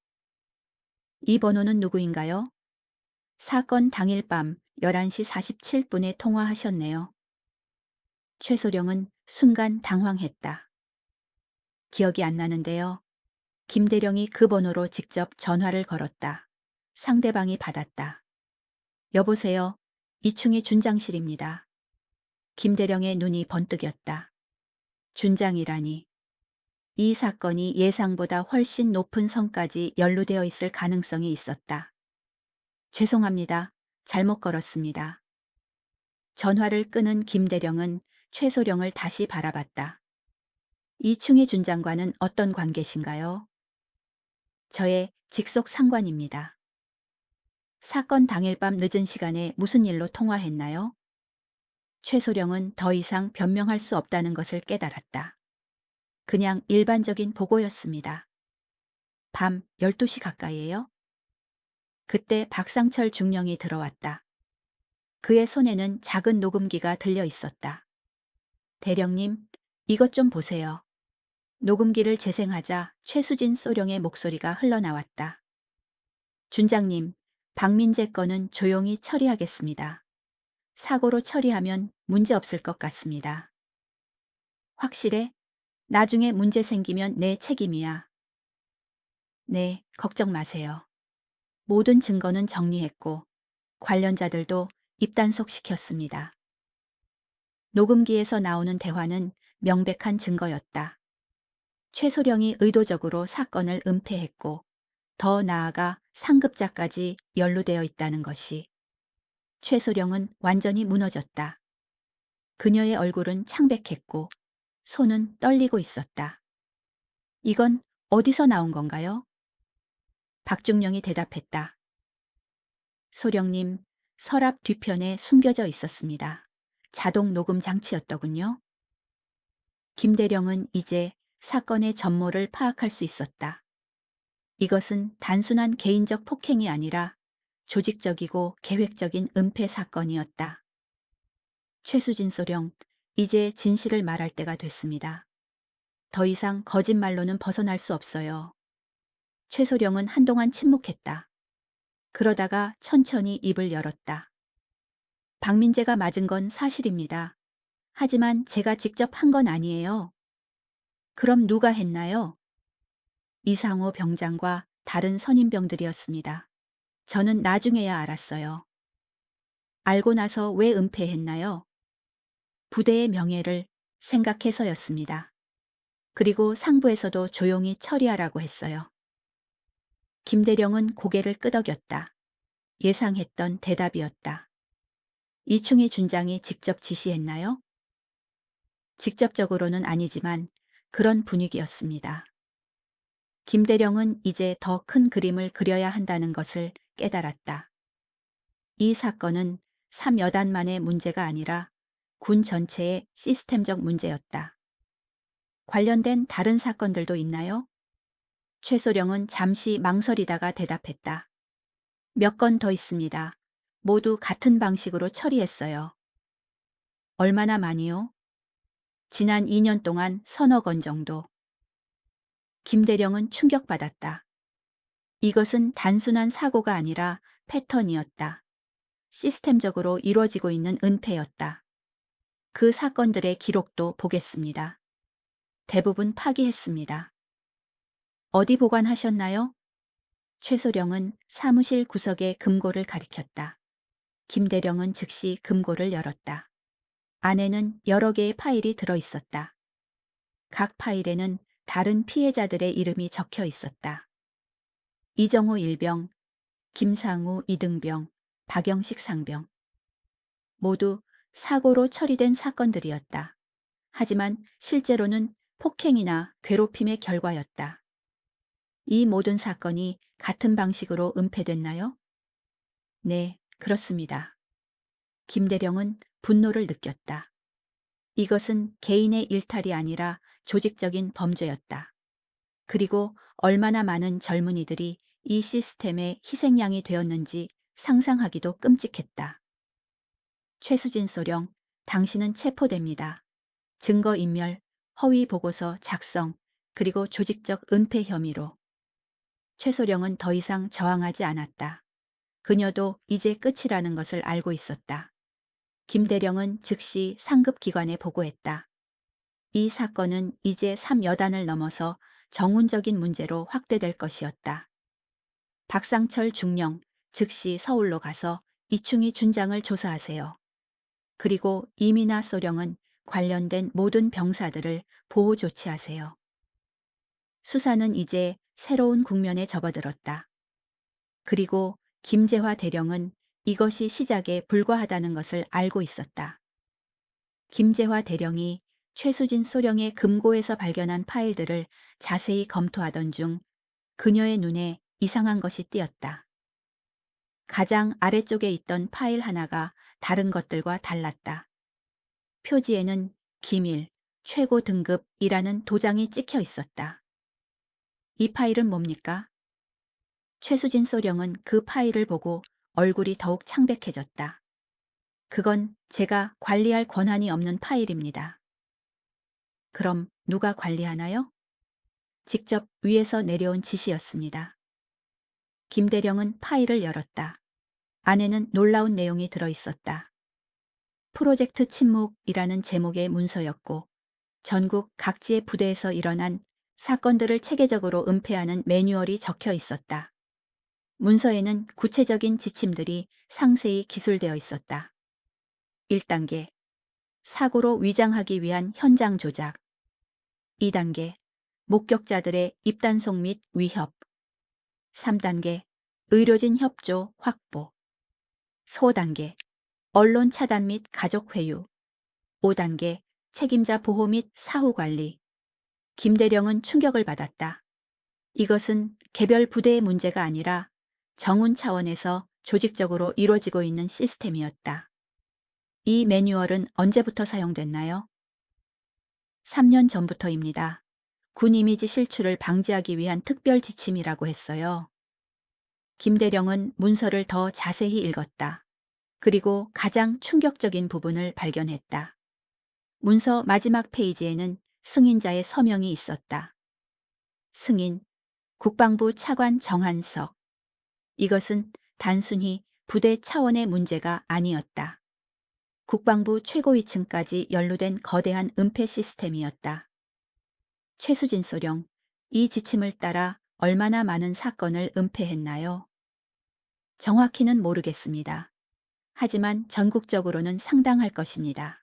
이 번호는 누구인가요? 사건 당일 밤 11시 47분에 통화하셨네요. 최소령은 순간 당황했다. 기억이 안 나는데요. 김대령이 그 번호로 직접 전화를 걸었다. 상대방이 받았다. 여보세요. 이충희 준장실입니다. 김대령의 눈이 번뜩였다. 준장이라니. 이 사건이 예상보다 훨씬 높은 선까지 연루되어 있을 가능성이 있었다. 죄송합니다. 잘못 걸었습니다. 전화를 끊은 김대령은 최소령을 다시 바라봤다. 이충희 준장과는 어떤 관계신가요? 저의 직속 상관입니다. 사건 당일 밤 늦은 시간에 무슨 일로 통화했나요? 최소령은 더 이상 변명할 수 없다는 것을 깨달았다. 그냥 일반적인 보고였습니다. 밤 12시 가까이에요? 그때 박상철 중령이 들어왔다. 그의 손에는 작은 녹음기가 들려 있었다. 대령님, 이것 좀 보세요. 녹음기를 재생하자 최수진 소령의 목소리가 흘러나왔다. 준장님, 박민재 건은 조용히 처리하겠습니다. 사고로 처리하면 문제 없을 것 같습니다. 확실해? 나중에 문제 생기면 내 책임이야. 네, 걱정 마세요. 모든 증거는 정리했고 관련자들도 입단속시켰습니다. 녹음기에서 나오는 대화는 명백한 증거였다. 최소령이 의도적으로 사건을 은폐했고 더 나아가 상급자까지 연루되어 있다는 것이. 최소령은 완전히 무너졌다. 그녀의 얼굴은 창백했고 손은 떨리고 있었다. 이건 어디서 나온 건가요? 박중령이 대답했다. 소령님, 서랍 뒤편에 숨겨져 있었습니다. 자동 녹음 장치였더군요. 김대령은 이제 사건의 전모를 파악할 수 있었다. 이것은 단순한 개인적 폭행이 아니라 조직적이고 계획적인 은폐 사건이었다. 최수진 소령, 이제 진실을 말할 때가 됐습니다. 더 이상 거짓말로는 벗어날 수 없어요. 최소령은 한동안 침묵했다. 그러다가 천천히 입을 열었다. 박민재가 맞은 건 사실입니다. 하지만 제가 직접 한 건 아니에요. 그럼 누가 했나요? 이상호 병장과 다른 선임병들이었습니다. 저는 나중에야 알았어요. 알고 나서 왜 은폐했나요? 부대의 명예를 생각해서였습니다. 그리고 상부에서도 조용히 처리하라고 했어요. 김대령은 고개를 끄덕였다. 예상했던 대답이었다. 이충희 준장이 직접 지시했나요? 직접적으로는 아니지만 그런 분위기였습니다. 김대령은 이제 더 큰 그림을 그려야 한다는 것을 깨달았다. 이 사건은 3여단만의 문제가 아니라 군 전체의 시스템적 문제였다. 관련된 다른 사건들도 있나요? 최소령은 잠시 망설이다가 대답했다. 몇 건 더 있습니다. 모두 같은 방식으로 처리했어요. 얼마나 많이요? 지난 2년 동안 서너 건 정도. 김대령은 충격받았다. 이것은 단순한 사고가 아니라 패턴이었다. 시스템적으로 이루어지고 있는 은폐였다. 그 사건들의 기록도 보겠습니다. 대부분 파기했습니다. 어디 보관하셨나요? 최소령은 사무실 구석의 금고를 가리켰다. 김대령은 즉시 금고를 열었다. 안에는 여러 개의 파일이 들어 있었다. 각 파일에는 다른 피해자들의 이름이 적혀 있었다. 이정호 일병, 김상우 이등병, 박영식 상병. 모두 사고로 처리된 사건들이었다. 하지만 실제로는 폭행이나 괴롭힘의 결과였다. 이 모든 사건이 같은 방식으로 은폐됐나요? 네, 그렇습니다. 김대령은 분노를 느꼈다. 이것은 개인의 일탈이 아니라 조직적인 범죄였다. 그리고 얼마나 많은 젊은이들이 이 시스템의 희생양이 되었는지 상상하기도 끔찍했다. 최수진 소령, 당신은 체포됩니다. 증거인멸, 허위 보고서 작성, 그리고 조직적 은폐 혐의로. 최소령은 더 이상 저항하지 않았다. 그녀도 이제 끝이라는 것을 알고 있었다. 김대령은 즉시 상급기관에 보고했다. 이 사건은 이제 3여단을 넘어서 정운적인 문제로 확대될 것이었다. 박상철 중령, 즉시 서울로 가서 이충희 준장을 조사하세요. 그리고 이민아 소령은 관련된 모든 병사들을 보호 조치하세요. 수사는 이제 새로운 국면에 접어들었다. 그리고 김재화 대령은 이것이 시작에 불과하다는 것을 알고 있었다. 김재화 대령이 최수진 소령의 금고에서 발견한 파일들을 자세히 검토하던 중 그녀의 눈에 이상한 것이 띄었다. 가장 아래쪽에 있던 파일 하나가 다른 것들과 달랐다. 표지에는 기밀, 최고 등급이라는 도장이 찍혀 있었다. 이 파일은 뭡니까? 최수진 소령은 그 파일을 보고 얼굴이 더욱 창백해졌다. 그건 제가 관리할 권한이 없는 파일입니다. 그럼 누가 관리하나요? 직접 위에서 내려온 지시였습니다. 김대령은 파일을 열었다. 안에는 놀라운 내용이 들어 있었다. 프로젝트 침묵이라는 제목의 문서였고 전국 각지의 부대에서 일어난 사건들을 체계적으로 은폐하는 매뉴얼이 적혀 있었다. 문서에는 구체적인 지침들이 상세히 기술되어 있었다. 1단계. 사고로 위장하기 위한 현장 조작. 2단계. 목격자들의 입단속 및 위협. 3단계. 의료진 협조 확보. 4단계. 언론 차단 및 가족 회유. 5단계. 책임자 보호 및 사후 관리. 김대령은 충격을 받았다. 이것은 개별 부대의 문제가 아니라 정운 차원에서 조직적으로 이루어지고 있는 시스템이었다. 이 매뉴얼은 언제부터 사용됐나요? 3년 전부터입니다. 군 이미지 실추를 방지하기 위한 특별 지침이라고 했어요. 김대령은 문서를 더 자세히 읽었다. 그리고 가장 충격적인 부분을 발견했다. 문서 마지막 페이지에는 승인자의 서명이 있었다. 승인, 국방부 차관 정한석. 이것은 단순히 부대 차원의 문제가 아니었다. 국방부 최고위층까지 연루된 거대한 은폐 시스템이었다. 최수진 소령, 이 지침을 따라 얼마나 많은 사건을 은폐했나요? 정확히는 모르겠습니다. 하지만 전국적으로는 상당할 것입니다.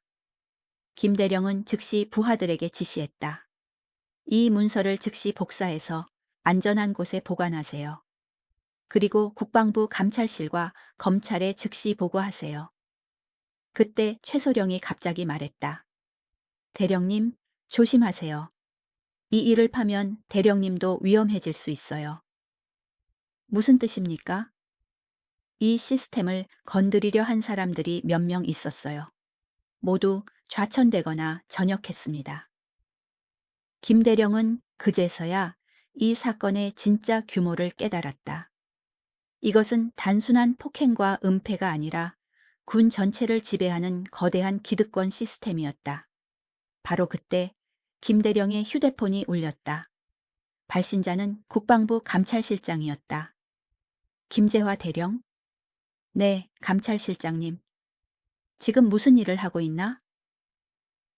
김대령은 즉시 부하들에게 지시했다. 이 문서를 즉시 복사해서 안전한 곳에 보관하세요. 그리고 국방부 감찰실과 검찰에 즉시 보고하세요. 그때 최소령이 갑자기 말했다. 대령님, 조심하세요. 이 일을 파면 대령님도 위험해질 수 있어요. 무슨 뜻입니까? 이 시스템을 건드리려 한 사람들이 몇 명 있었어요. 모두 좌천되거나 전역했습니다. 김대령은 그제서야 이 사건의 진짜 규모를 깨달았다. 이것은 단순한 폭행과 은폐가 아니라 군 전체를 지배하는 거대한 기득권 시스템이었다. 바로 그때 김대령의 휴대폰이 울렸다. 발신자는 국방부 감찰실장이었다. 김재화 대령? 네, 감찰실장님. 지금 무슨 일을 하고 있나?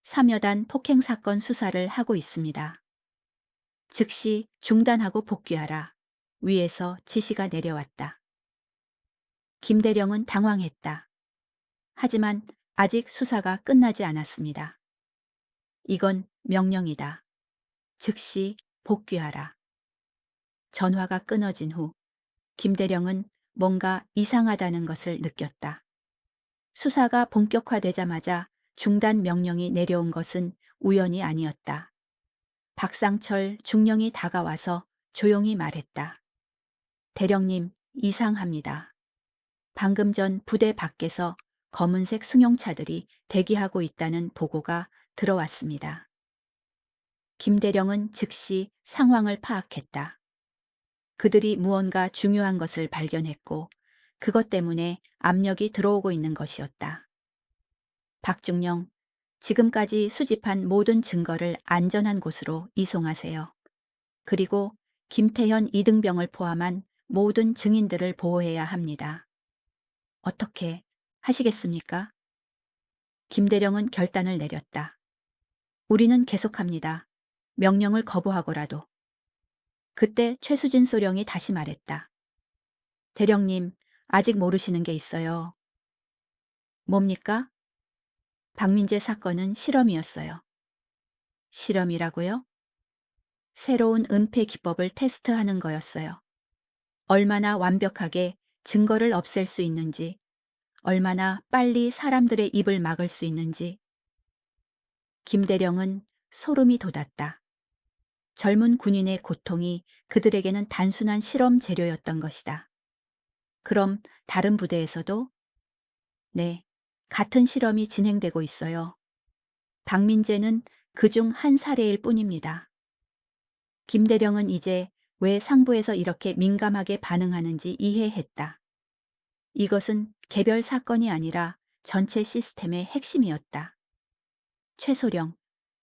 삼여단 폭행 사건 수사를 하고 있습니다. 즉시 중단하고 복귀하라. 위에서 지시가 내려왔다. 김대령은 당황했다. 하지만 아직 수사가 끝나지 않았습니다. 이건 명령이다. 즉시 복귀하라. 전화가 끊어진 후 김대령은 뭔가 이상하다는 것을 느꼈다. 수사가 본격화되자마자 중단 명령이 내려온 것은 우연이 아니었다. 박상철 중령이 다가와서 조용히 말했다. 대령님, 이상합니다. 방금 전 부대 밖에서 검은색 승용차들이 대기하고 있다는 보고가 들어왔습니다. 김대령은 즉시 상황을 파악했다. 그들이 무언가 중요한 것을 발견했고 그것 때문에 압력이 들어오고 있는 것이었다. 박중령, 지금까지 수집한 모든 증거를 안전한 곳으로 이송하세요. 그리고 김태현 이등병을 포함한 모든 증인들을 보호해야 합니다. 어떻게 하시겠습니까? 김대령은 결단을 내렸다. 우리는 계속합니다. 명령을 거부하고라도. 그때 최수진 소령이 다시 말했다. 대령님, 아직 모르시는 게 있어요. 뭡니까? 박민재 사건은 실험이었어요. 실험이라고요? 새로운 은폐 기법을 테스트하는 거였어요. 얼마나 완벽하게 증거를 없앨 수 있는지, 얼마나 빨리 사람들의 입을 막을 수 있는지. 김대령은 소름이 돋았다. 젊은 군인의 고통이 그들에게는 단순한 실험 재료였던 것이다. 그럼 다른 부대에서도? 네, 같은 실험이 진행되고 있어요. 박민재는 그중 한 사례일 뿐입니다. 김대령은 이제 왜 상부에서 이렇게 민감하게 반응하는지 이해했다. 이것은 개별 사건이 아니라 전체 시스템의 핵심이었다. 최소령,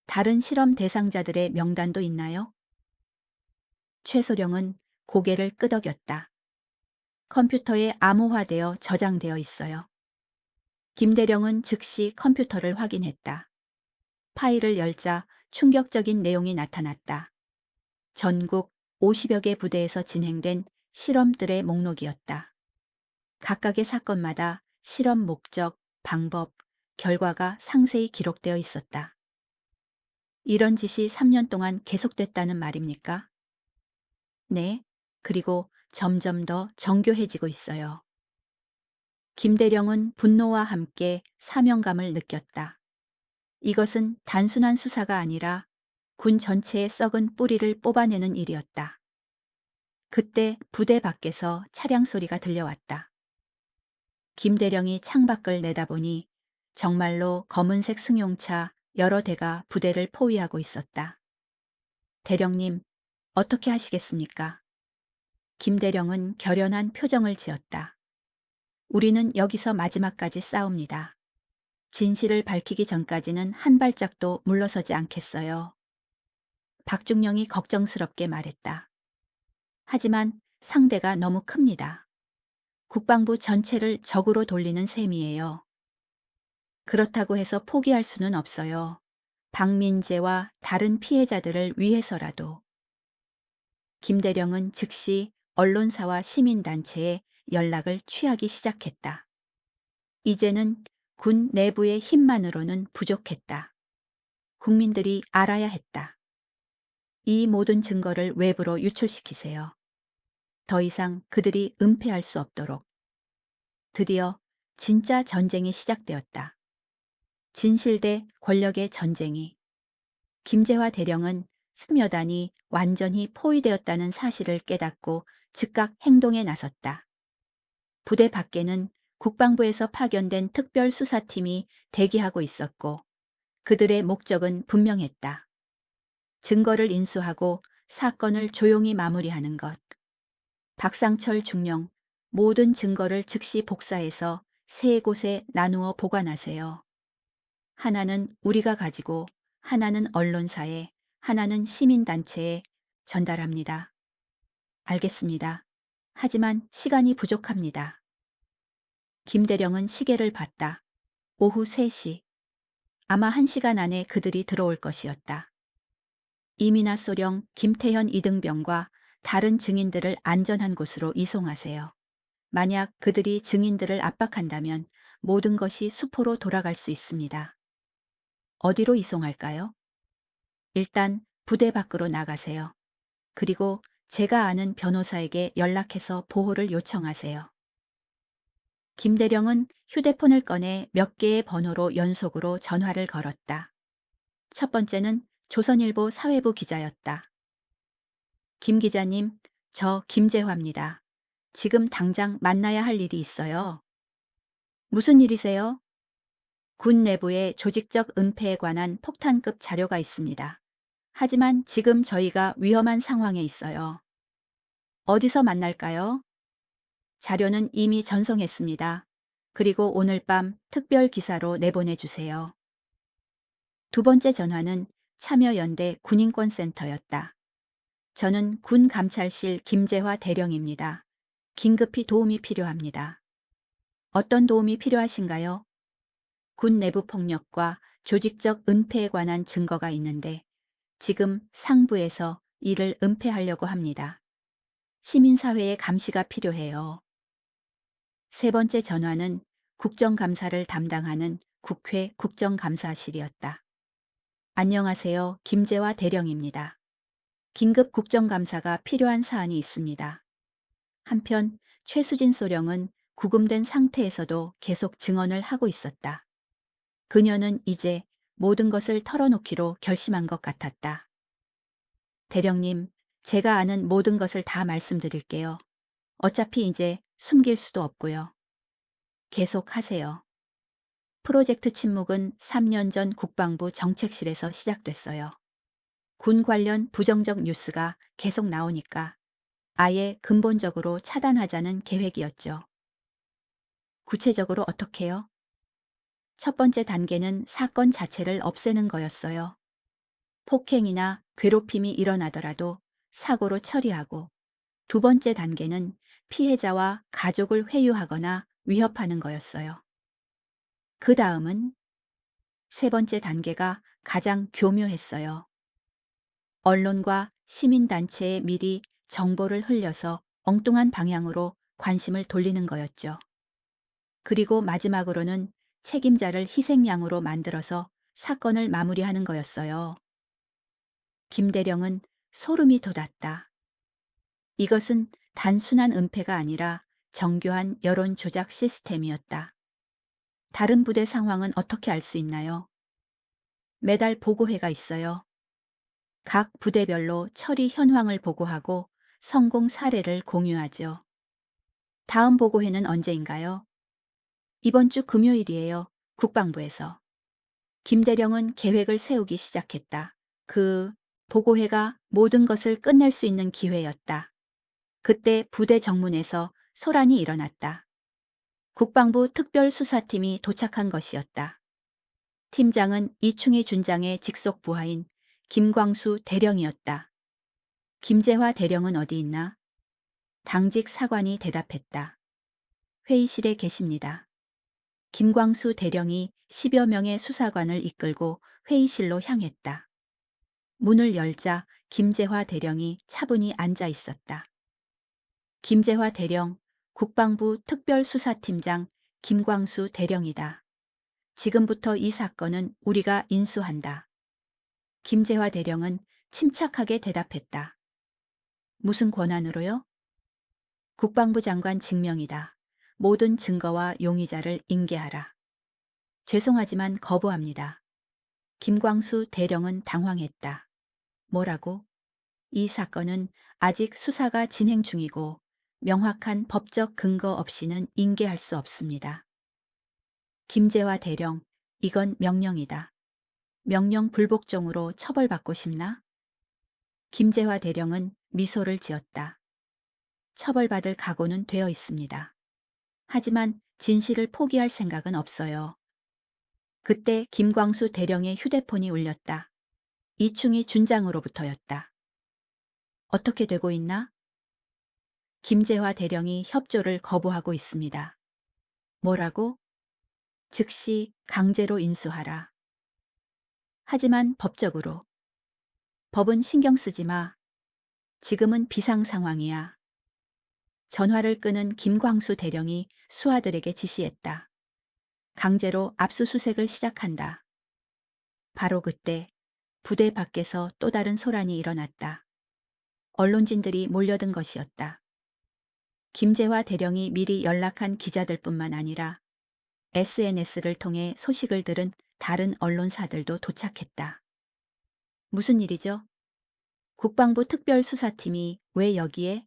다른 실험 대상자들의 명단도 있나요? 최소령은 고개를 끄덕였다. 컴퓨터에 암호화되어 저장되어 있어요. 김대령은 즉시 컴퓨터를 확인했다. 파일을 열자 충격적인 내용이 나타났다. 전국 50여 개 부대에서 진행된 실험들의 목록이었다. 각각의 사건마다 실험 목적, 방법, 결과가 상세히 기록되어 있었다. 이런 짓이 3년 동안 계속됐다는 말입니까? 네, 그리고 점점 더 정교해지고 있어요. 김대령은 분노와 함께 사명감을 느꼈다. 이것은 단순한 수사가 아니라 군 전체의 썩은 뿌리를 뽑아내는 일이었다. 그때 부대 밖에서 차량 소리가 들려왔다. 김대령이 창밖을 내다보니 정말로 검은색 승용차 여러 대가 부대를 포위하고 있었다. 대령님, 어떻게 하시겠습니까? 김대령은 결연한 표정을 지었다. 우리는 여기서 마지막까지 싸웁니다. 진실을 밝히기 전까지는 한 발짝도 물러서지 않겠어요. 박중령이 걱정스럽게 말했다. 하지만 상대가 너무 큽니다. 국방부 전체를 적으로 돌리는 셈이에요. 그렇다고 해서 포기할 수는 없어요. 박민재와 다른 피해자들을 위해서라도. 김대령은 즉시 언론사와 시민단체에 연락을 취하기 시작했다. 이제는 군 내부의 힘만으로는 부족했다. 국민들이 알아야 했다. 이 모든 증거를 외부로 유출시키세요. 더 이상 그들이 은폐할 수 없도록. 드디어 진짜 전쟁이 시작되었다. 진실 대 권력의 전쟁이. 김재화 대령은 승여단이 완전히 포위되었다는 사실을 깨닫고 즉각 행동에 나섰다. 부대 밖에는 국방부에서 파견된 특별수사팀이 대기하고 있었고 그들의 목적은 분명했다. 증거를 인수하고 사건을 조용히 마무리하는 것. 박상철 중령, 모든 증거를 즉시 복사해서 세 곳에 나누어 보관하세요. 하나는 우리가 가지고, 하나는 언론사에, 하나는 시민단체에 전달합니다. 알겠습니다. 하지만 시간이 부족합니다. 김대령은 시계를 봤다. 오후 3시. 아마 1시간 안에 그들이 들어올 것이었다. 이민아 소령, 김태현 이등병과 다른 증인들을 안전한 곳으로 이송하세요. 만약 그들이 증인들을 압박한다면 모든 것이 수포로 돌아갈 수 있습니다. 어디로 이송할까요? 일단 부대 밖으로 나가세요. 그리고 제가 아는 변호사에게 연락해서 보호를 요청하세요. 김대령은 휴대폰을 꺼내 몇 개의 번호로 연속으로 전화를 걸었다. 첫 번째는 조선일보 사회부 기자였다. 김 기자님, 저 김재화입니다. 지금 당장 만나야 할 일이 있어요. 무슨 일이세요? 군 내부에 조직적 은폐에 관한 폭탄급 자료가 있습니다. 하지만 지금 저희가 위험한 상황에 있어요. 어디서 만날까요? 자료는 이미 전송했습니다. 그리고 오늘 밤 특별 기사로 내보내주세요. 두 번째 전화는 참여연대 군인권센터였다. 저는 군 감찰실 김재화 대령입니다. 긴급히 도움이 필요합니다. 어떤 도움이 필요하신가요? 군 내부 폭력과 조직적 은폐에 관한 증거가 있는데 지금 상부에서 이를 은폐하려고 합니다. 시민사회의 감시가 필요해요. 세 번째 전화는 국정감사를 담당하는 국회 국정감사실이었다. 안녕하세요. 김재화 대령입니다. 긴급 국정감사가 필요한 사안이 있습니다. 한편 최수진 소령은 구금된 상태에서도 계속 증언을 하고 있었다. 그녀는 이제 모든 것을 털어놓기로 결심한 것 같았다. 대령님, 제가 아는 모든 것을 다 말씀드릴게요. 어차피 이제 숨길 수도 없고요. 계속하세요. 프로젝트 침묵은 3년 전 국방부 정책실에서 시작됐어요. 군 관련 부정적 뉴스가 계속 나오니까 아예 근본적으로 차단하자는 계획이었죠. 구체적으로 어떻게요? 첫 번째 단계는 사건 자체를 없애는 거였어요. 폭행이나 괴롭힘이 일어나더라도 사고로 처리하고, 두 번째 단계는 피해자와 가족을 회유하거나 위협하는 거였어요. 그 다음은 세 번째 단계가 가장 교묘했어요. 언론과 시민단체에 미리 정보를 흘려서 엉뚱한 방향으로 관심을 돌리는 거였죠. 그리고 마지막으로는 책임자를 희생양으로 만들어서 사건을 마무리하는 거였어요. 김대령은 소름이 돋았다. 이것은 단순한 은폐가 아니라 정교한 여론 조작 시스템이었다. 다른 부대 상황은 어떻게 알 수 있나요? 매달 보고회가 있어요. 각 부대별로 처리 현황을 보고하고 성공 사례를 공유하죠. 다음 보고회는 언제인가요? 이번 주 금요일이에요. 국방부에서. 김대령은 계획을 세우기 시작했다. 그 보고회가 모든 것을 끝낼 수 있는 기회였다. 그때 부대 정문에서 소란이 일어났다. 국방부 특별수사팀이 도착한 것이었다. 팀장은 이충희 준장의 직속 부하인 김광수 대령이었다. 김재화 대령은 어디 있나? 당직 사관이 대답했다. 회의실에 계십니다. 김광수 대령이 10여 명의 수사관을 이끌고 회의실로 향했다. 문을 열자 김재화 대령이 차분히 앉아 있었다. 김재화 대령, 국방부 특별수사팀장 김광수 대령이다. 지금부터 이 사건은 우리가 인수한다. 김재화 대령은 침착하게 대답했다. 무슨 권한으로요? 국방부 장관 직명이다. 모든 증거와 용의자를 인계하라. 죄송하지만 거부합니다. 김광수 대령은 당황했다. 뭐라고? 이 사건은 아직 수사가 진행 중이고 명확한 법적 근거 없이는 인계할 수 없습니다. 김재화 대령, 이건 명령이다. 명령 불복종으로 처벌받고 싶나? 김재화 대령은 미소를 지었다. 처벌받을 각오는 되어 있습니다. 하지만 진실을 포기할 생각은 없어요. 그때 김광수 대령의 휴대폰이 울렸다. 이충희 준장으로부터였다. 어떻게 되고 있나? 김재화 대령이 협조를 거부하고 있습니다. 뭐라고? 즉시 강제로 인수하라. 하지만 법적으로. 법은 신경 쓰지 마. 지금은 비상 상황이야. 전화를 끄는 김광수 대령이 수하들에게 지시했다. 강제로 압수수색을 시작한다. 바로 그때 부대 밖에서 또 다른 소란이 일어났다. 언론진들이 몰려든 것이었다. 김재화 대령이 미리 연락한 기자들뿐만 아니라 SNS를 통해 소식을 들은 다른 언론사들도 도착했다. 무슨 일이죠? 국방부 특별수사팀이 왜 여기에?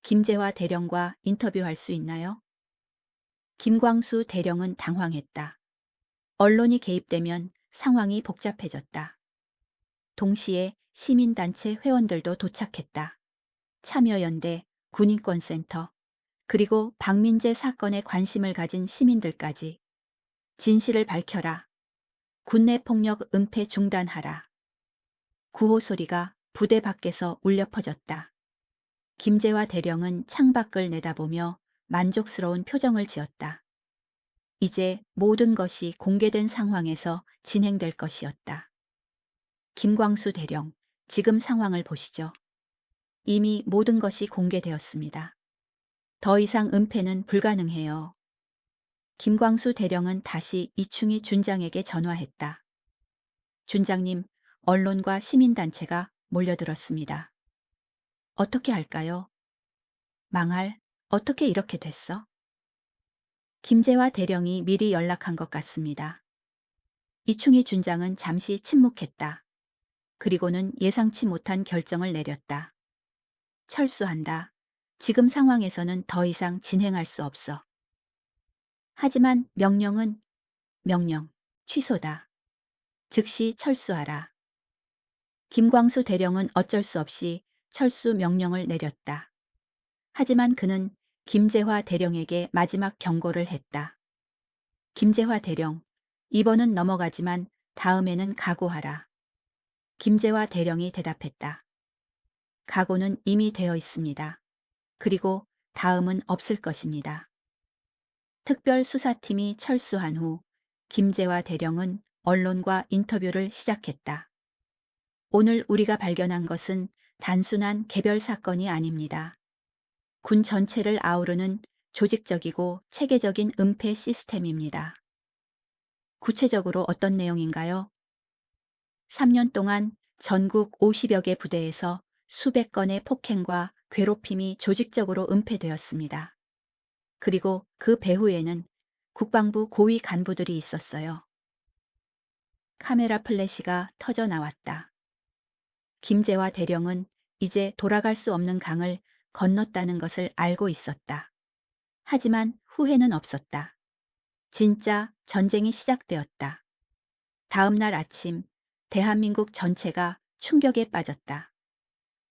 김재화 대령과 인터뷰할 수 있나요? 김광수 대령은 당황했다. 언론이 개입되면 상황이 복잡해졌다. 동시에 시민단체 회원들도 도착했다. 참여연대, 군인권센터, 그리고 박민재 사건에 관심을 가진 시민들까지. 진실을 밝혀라. 군내 폭력 은폐 중단하라. 구호 소리가 부대 밖에서 울려 퍼졌다. 김재화 대령은 창밖을 내다보며 만족스러운 표정을 지었다. 이제 모든 것이 공개된 상황에서 진행될 것이었다. 김광수 대령, 지금 상황을 보시죠. 이미 모든 것이 공개되었습니다. 더 이상 은폐는 불가능해요. 김광수 대령은 다시 이충희 준장에게 전화했다. 준장님, 언론과 시민단체가 몰려들었습니다. 어떻게 할까요? 망할, 어떻게 이렇게 됐어? 김재화 대령이 미리 연락한 것 같습니다. 이충희 준장은 잠시 침묵했다. 그리고는 예상치 못한 결정을 내렸다. 철수한다. 지금 상황에서는 더 이상 진행할 수 없어. 하지만 명령, 취소다. 즉시 철수하라. 김광수 대령은 어쩔 수 없이 철수 명령을 내렸다. 하지만 그는 김재화 대령에게 마지막 경고를 했다. 김재화 대령, 이번은 넘어가지만 다음에는 각오하라. 김재화 대령이 대답했다. 각오는 이미 되어 있습니다. 그리고 다음은 없을 것입니다. 특별수사팀이 철수한 후 김재화 대령은 언론과 인터뷰를 시작했다. 오늘 우리가 발견한 것은 단순한 개별 사건이 아닙니다. 군 전체를 아우르는 조직적이고 체계적인 은폐 시스템입니다. 구체적으로 어떤 내용인가요? 3년 동안 전국 50여 개 부대에서 수백 건의 폭행과 괴롭힘이 조직적으로 은폐되었습니다. 그리고 그 배후에는 국방부 고위 간부들이 있었어요. 카메라 플래시가 터져 나왔다. 김재화 대령은 이제 돌아갈 수 없는 강을 건넜다는 것을 알고 있었다. 하지만 후회는 없었다. 진짜 전쟁이 시작되었다. 다음 날 아침 대한민국 전체가 충격에 빠졌다.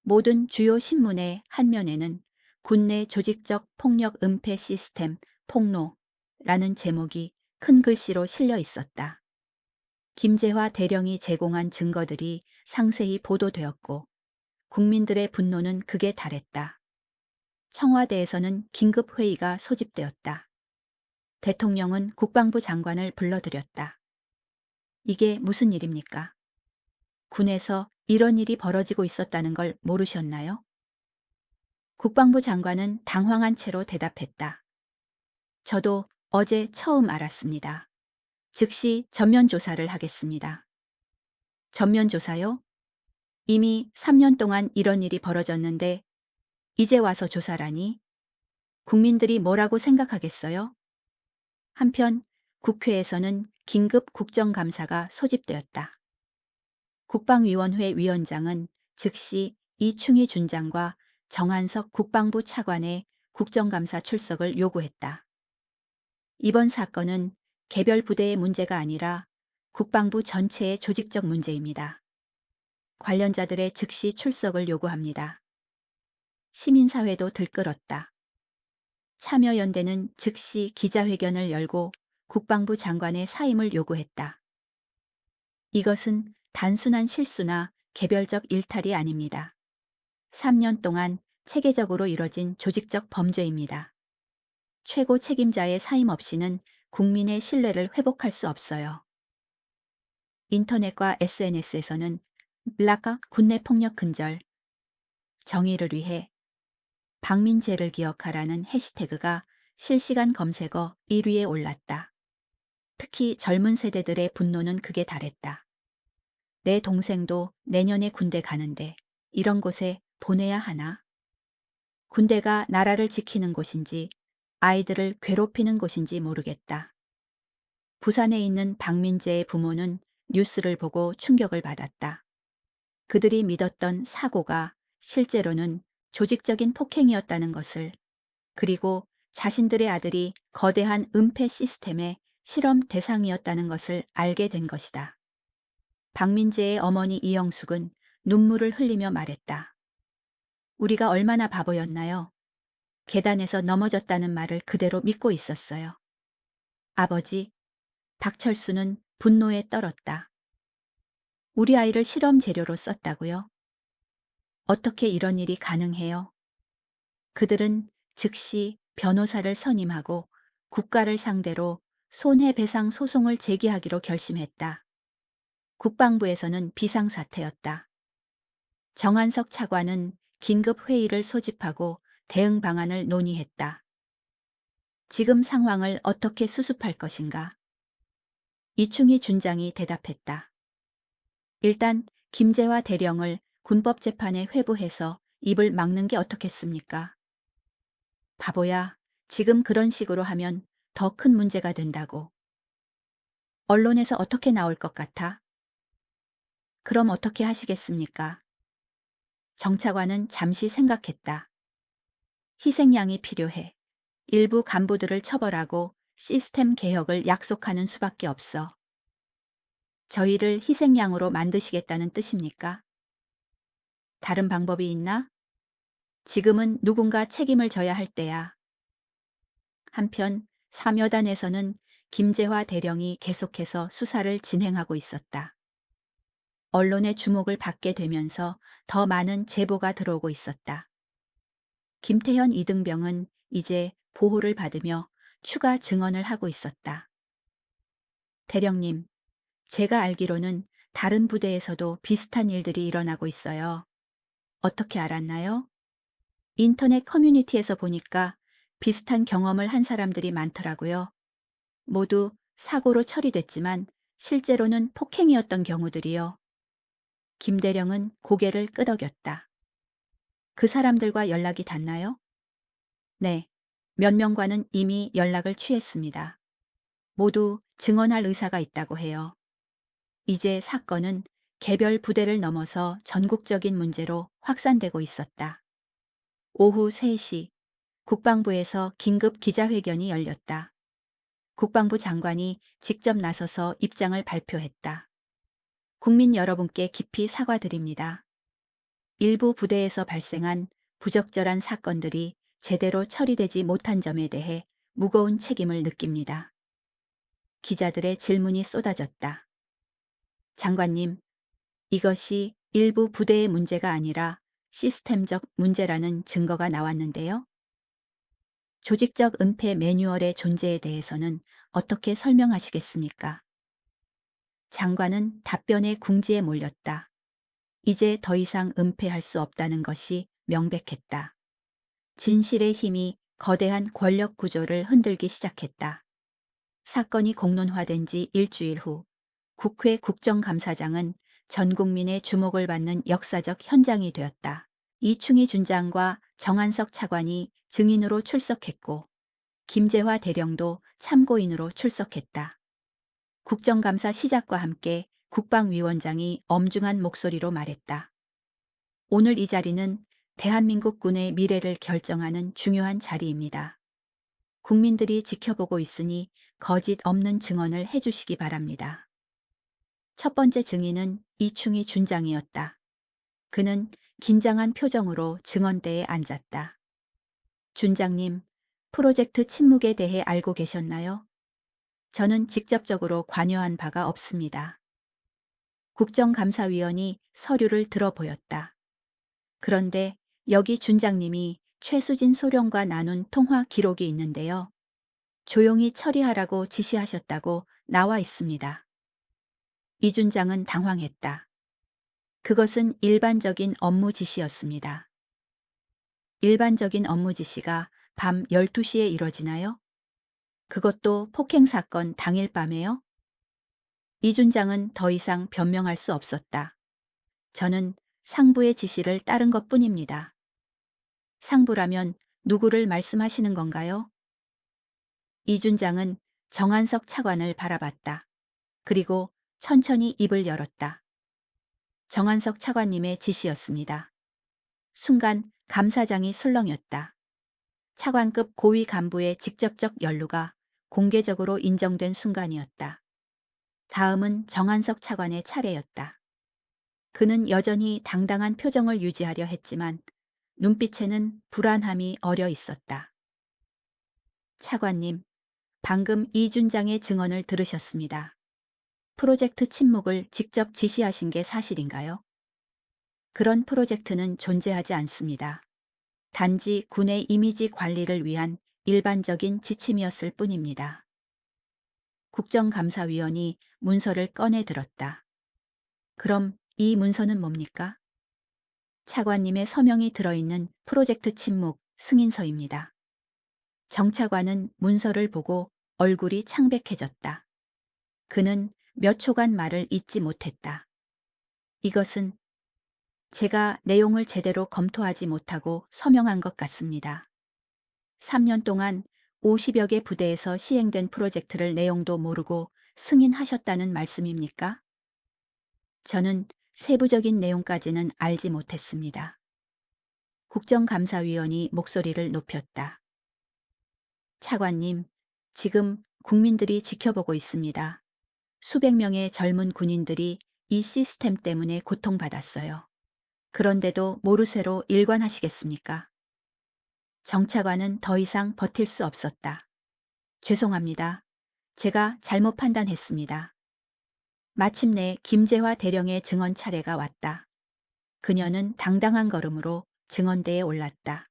모든 주요 신문의 한 면에는 군내 조직적 폭력 은폐 시스템 폭로라는 제목이 큰 글씨로 실려 있었다. 김재화 대령이 제공한 증거들이 상세히 보도되었고 국민들의 분노는 극에 달했다. 청와대에서는 긴급회의가 소집되었다. 대통령은 국방부 장관을 불러들였다. 이게 무슨 일입니까? 군에서 이런 일이 벌어지고 있었다는 걸 모르셨나요? 국방부 장관은 당황한 채로 대답했다. 저도 어제 처음 알았습니다. 즉시 전면 조사를 하겠습니다. 전면 조사요? 이미 3년 동안 이런 일이 벌어졌는데 이제 와서 조사라니? 국민들이 뭐라고 생각하겠어요? 한편 국회에서는 긴급 국정감사가 소집되었다. 국방위원회 위원장은 즉시 이충희 준장과 정한석 국방부 차관의 국정감사 출석을 요구했다. 이번 사건은 개별 부대의 문제가 아니라 국방부 전체의 조직적 문제입니다. 관련자들의 즉시 출석을 요구합니다. 시민사회도 들끓었다. 참여연대는 즉시 기자회견을 열고 국방부 장관의 사임을 요구했다. 이것은 단순한 실수나 개별적 일탈이 아닙니다. 3년 동안 체계적으로 이뤄진 조직적 범죄입니다. 최고 책임자의 사임 없이는 국민의 신뢰를 회복할 수 없어요. 인터넷과 SNS에서는 블라카 군내 폭력 근절, 정의를 위해 박민재를 기억하라는 해시태그가 실시간 검색어 1위에 올랐다. 특히 젊은 세대들의 분노는 극에 달했다. 내 동생도 내년에 군대 가는데 이런 곳에 보내야 하나? 군대가 나라를 지키는 곳인지 아이들을 괴롭히는 곳인지 모르겠다. 부산에 있는 박민재의 부모는 뉴스를 보고 충격을 받았다. 그들이 믿었던 사고가 실제로는 조직적인 폭행이었다는 것을, 그리고 자신들의 아들이 거대한 은폐 시스템의 실험 대상이었다는 것을 알게 된 것이다. 박민재의 어머니 이영숙은 눈물을 흘리며 말했다. 우리가 얼마나 바보였나요? 계단에서 넘어졌다는 말을 그대로 믿고 있었어요. 아버지, 박철수는 분노에 떨었다. 우리 아이를 실험 재료로 썼다고요? 어떻게 이런 일이 가능해요? 그들은 즉시 변호사를 선임하고 국가를 상대로 손해배상 소송을 제기하기로 결심했다. 국방부에서는 비상사태였다. 정한석 차관은 긴급 회의를 소집하고 대응 방안을 논의했다. 지금 상황을 어떻게 수습할 것인가? 이충희 준장이 대답했다. 일단 김재화 대령을 군법재판에 회부해서 입을 막는 게 어떻겠습니까? 바보야, 지금 그런 식으로 하면 더 큰 문제가 된다고. 언론에서 어떻게 나올 것 같아? 그럼 어떻게 하시겠습니까? 정차관은 잠시 생각했다. 희생양이 필요해. 일부 간부들을 처벌하고 시스템 개혁을 약속하는 수밖에 없어. 저희를 희생양으로 만드시겠다는 뜻입니까? 다른 방법이 있나? 지금은 누군가 책임을 져야 할 때야. 한편 사묘단에서는 김재화 대령이 계속해서 수사를 진행하고 있었다. 언론의 주목을 받게 되면서 더 많은 제보가 들어오고 있었다. 김태현 이등병은 이제 보호를 받으며 추가 증언을 하고 있었다. 대령님, 제가 알기로는 다른 부대에서도 비슷한 일들이 일어나고 있어요. 어떻게 알았나요? 인터넷 커뮤니티에서 보니까 비슷한 경험을 한 사람들이 많더라고요. 모두 사고로 처리됐지만 실제로는 폭행이었던 경우들이요. 김대령은 고개를 끄덕였다. 그 사람들과 연락이 닿나요? 네, 몇 명과는 이미 연락을 취했습니다. 모두 증언할 의사가 있다고 해요. 이제 사건은 개별 부대를 넘어서 전국적인 문제로 확산되고 있었다. 오후 3시 국방부에서 긴급 기자회견이 열렸다. 국방부 장관이 직접 나서서 입장을 발표했다. 국민 여러분께 깊이 사과드립니다. 일부 부대에서 발생한 부적절한 사건들이 제대로 처리되지 못한 점에 대해 무거운 책임을 느낍니다. 기자들의 질문이 쏟아졌다. 장관님, 이것이 일부 부대의 문제가 아니라 시스템적 문제라는 증거가 나왔는데요. 조직적 은폐 매뉴얼의 존재에 대해서는 어떻게 설명하시겠습니까? 장관은 답변에 궁지에 몰렸다. 이제 더 이상 은폐할 수 없다는 것이 명백했다. 진실의 힘이 거대한 권력 구조를 흔들기 시작했다. 사건이 공론화된 지 일주일 후 국회 국정감사장은 전 국민의 주목을 받는 역사적 현장이 되었다. 이충희 준장과 정한석 차관이 증인으로 출석했고 김재화 대령도 참고인으로 출석했다. 국정감사 시작과 함께 국방위원장이 엄중한 목소리로 말했다. 오늘 이 자리는 대한민국 군의 미래를 결정하는 중요한 자리입니다. 국민들이 지켜보고 있으니 거짓 없는 증언을 해주시기 바랍니다. 첫 번째 증인은 이충희 준장이었다. 그는 긴장한 표정으로 증언대에 앉았다. 준장님, 프로젝트 침묵에 대해 알고 계셨나요? 저는 직접적으로 관여한 바가 없습니다. 국정감사위원이 서류를 들어 보였다. 그런데 여기 준장님이 최수진 소령과 나눈 통화 기록이 있는데요. 조용히 처리하라고 지시하셨다고 나와 있습니다. 이 준장은 당황했다. 그것은 일반적인 업무 지시였습니다. 일반적인 업무 지시가 밤 12시에 이뤄지나요? 그것도 폭행 사건 당일 밤에요? 이 준장은 더 이상 변명할 수 없었다. 저는 상부의 지시를 따른 것뿐입니다. 상부라면 누구를 말씀하시는 건가요? 이 준장은 정한석 차관을 바라봤다. 그리고 천천히 입을 열었다. 정한석 차관님의 지시였습니다. 순간 감사장이 술렁였다. 차관급 고위 간부의 직접적 연루가 공개적으로 인정된 순간이었다. 다음은 정한석 차관의 차례였다. 그는 여전히 당당한 표정을 유지하려 했지만 눈빛에는 불안함이 어려 있었다. 차관님, 방금 이 준장의 증언을 들으셨습니다. 프로젝트 침묵을 직접 지시하신 게 사실인가요? 그런 프로젝트는 존재하지 않습니다. 단지 군의 이미지 관리를 위한 일반적인 지침이었을 뿐입니다. 국정감사위원이 문서를 꺼내 들었다. 그럼 이 문서는 뭡니까? 차관님의 서명이 들어있는 프로젝트 침묵 승인서입니다. 정 차관은 문서를 보고 얼굴이 창백해졌다. 그는 몇 초간 말을 잇지 못했다. 이것은 제가 내용을 제대로 검토하지 못하고 서명한 것 같습니다. 3년 동안 50여 개 부대에서 시행된 프로젝트를 내용도 모르고 승인하셨다는 말씀입니까? 저는 세부적인 내용까지는 알지 못했습니다. 국정감사위원이 목소리를 높였다. 차관님, 지금 국민들이 지켜보고 있습니다. 수백 명의 젊은 군인들이 이 시스템 때문에 고통받았어요. 그런데도 모르쇠로 일관하시겠습니까? 정 차관은 더 이상 버틸 수 없었다. 죄송합니다. 제가 잘못 판단했습니다. 마침내 김재화 대령의 증언 차례가 왔다. 그녀는 당당한 걸음으로 증언대에 올랐다.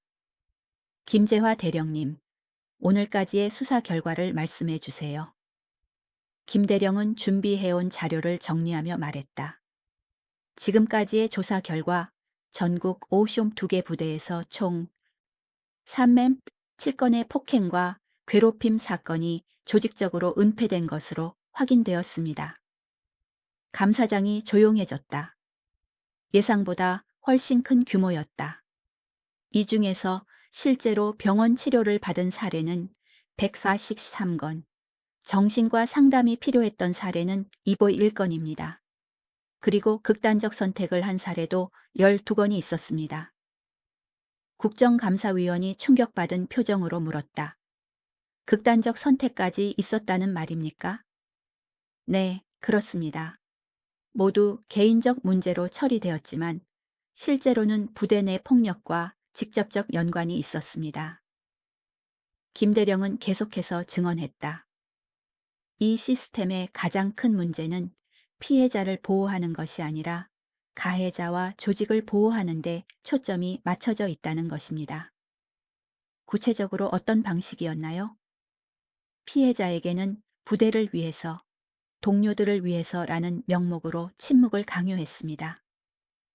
김재화 대령님, 오늘까지의 수사 결과를 말씀해 주세요. 김 대령은 준비해온 자료를 정리하며 말했다. 지금까지의 조사 결과 전국 오숑 2개 부대에서 총 3맴 7건의 폭행과 괴롭힘 사건이 조직적으로 은폐된 것으로 확인되었습니다. 감사장이 조용해졌다. 예상보다 훨씬 큰 규모였다. 이 중에서 실제로 병원 치료를 받은 사례는 143건, 정신과 상담이 필요했던 사례는 201건입니다. 그리고 극단적 선택을 한 사례도 12건이 있었습니다. 국정감사위원이 충격받은 표정으로 물었다. 극단적 선택까지 있었다는 말입니까? 네, 그렇습니다. 모두 개인적 문제로 처리되었지만 실제로는 부대 내 폭력과 직접적 연관이 있었습니다. 김 대령은 계속해서 증언했다. 이 시스템의 가장 큰 문제는 피해자를 보호하는 것이 아니라 가해자와 조직을 보호하는 데 초점이 맞춰져 있다는 것입니다. 구체적으로 어떤 방식이었나요? 피해자에게는 부대를 위해서, 동료들을 위해서라는 명목으로 침묵을 강요했습니다.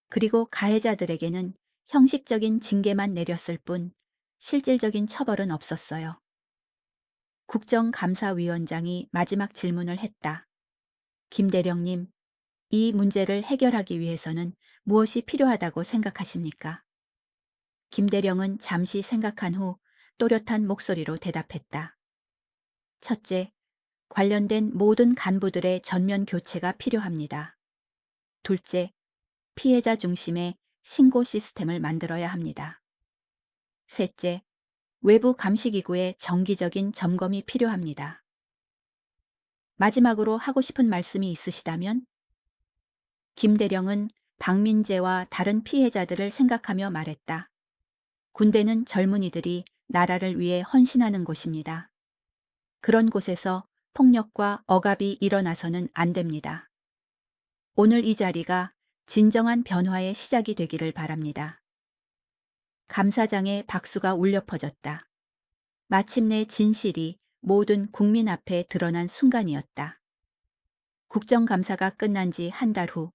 그리고 가해자들에게는 형식적인 징계만 내렸을 뿐 실질적인 처벌은 없었어요. 국정감사위원장이 마지막 질문을 했다. 김 대령님, 이 문제를 해결하기 위해서는 무엇이 필요하다고 생각하십니까? 김 대령은 잠시 생각한 후 또렷한 목소리로 대답했다. 첫째, 관련된 모든 간부들의 전면 교체가 필요합니다. 둘째, 피해자 중심의 신고 시스템을 만들어야 합니다. 셋째, 외부 감시기구의 정기적인 점검이 필요합니다. 마지막으로 하고 싶은 말씀이 있으시다면? 김 대령은 박민재와 다른 피해자들을 생각하며 말했다. 군대는 젊은이들이 나라를 위해 헌신하는 곳입니다. 그런 곳에서 폭력과 억압이 일어나서는 안 됩니다. 오늘 이 자리가 진정한 변화의 시작이 되기를 바랍니다. 감사장의 박수가 울려 퍼졌다. 마침내 진실이 모든 국민 앞에 드러난 순간이었다. 국정감사가 끝난 지 한 달 후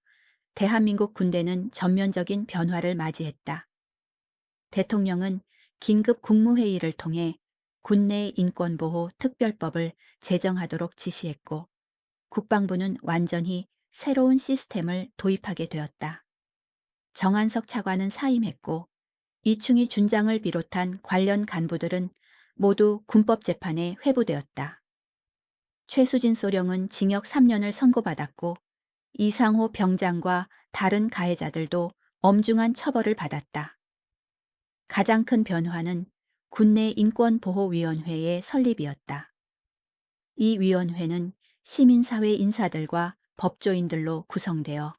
대한민국 군대는 전면적인 변화를 맞이했다. 대통령은 긴급 국무회의를 통해 군내 인권보호 특별법을 제정하도록 지시했고 국방부는 완전히 새로운 시스템을 도입하게 되었다. 정한석 차관은 사임했고 이충희 준장을 비롯한 관련 간부들은 모두 군법재판에 회부되었다. 최수진 소령은 징역 3년을 선고받았고 이상호 병장과 다른 가해자들도 엄중한 처벌을 받았다. 가장 큰 변화는 군내 인권보호위원회의 설립이었다. 이 위원회는 시민사회 인사들과 법조인들로 구성되어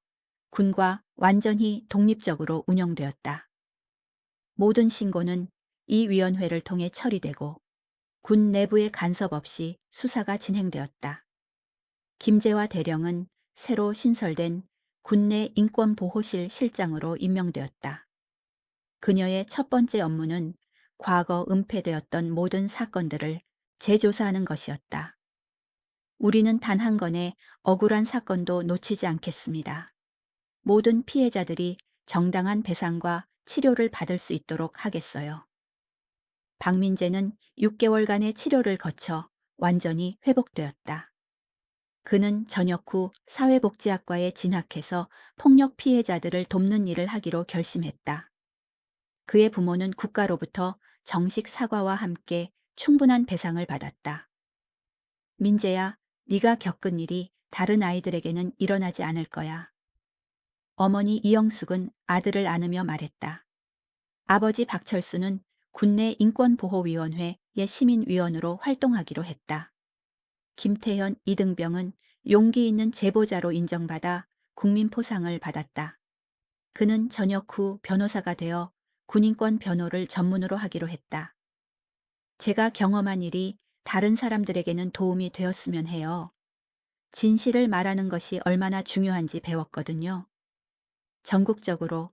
군과 완전히 독립적으로 운영되었다. 모든 신고는 이 위원회를 통해 처리되고 군 내부의 간섭 없이 수사가 진행되었다. 김재화 대령은 새로 신설된 군내 인권보호실 실장으로 임명되었다. 그녀의 첫 번째 업무는 과거 은폐되었던 모든 사건들을 재조사하는 것이었다. 우리는 단 한 건의 억울한 사건도 놓치지 않겠습니다. 모든 피해자들이 정당한 배상과 치료를 받을 수 있도록 하겠어요. 박민재는 6개월간의 치료를 거쳐 완전히 회복되었다. 그는 전역 후 사회복지학과에 진학해서 폭력 피해자들을 돕는 일을 하기로 결심했다. 그의 부모는 국가로부터 정식 사과와 함께 충분한 배상을 받았다. 민재야, 네가 겪은 일이 다른 아이들에게는 일어나지 않을 거야. 어머니 이영숙은 아들을 안으며 말했다. 아버지 박철수는 군내 인권보호위원회의 시민위원으로 활동하기로 했다. 김태현, 이등병은 용기 있는 제보자로 인정받아 국민포상을 받았다. 그는 전역 후 변호사가 되어 군인권 변호를 전문으로 하기로 했다. 제가 경험한 일이 다른 사람들에게는 도움이 되었으면 해요. 진실을 말하는 것이 얼마나 중요한지 배웠거든요. 전국적으로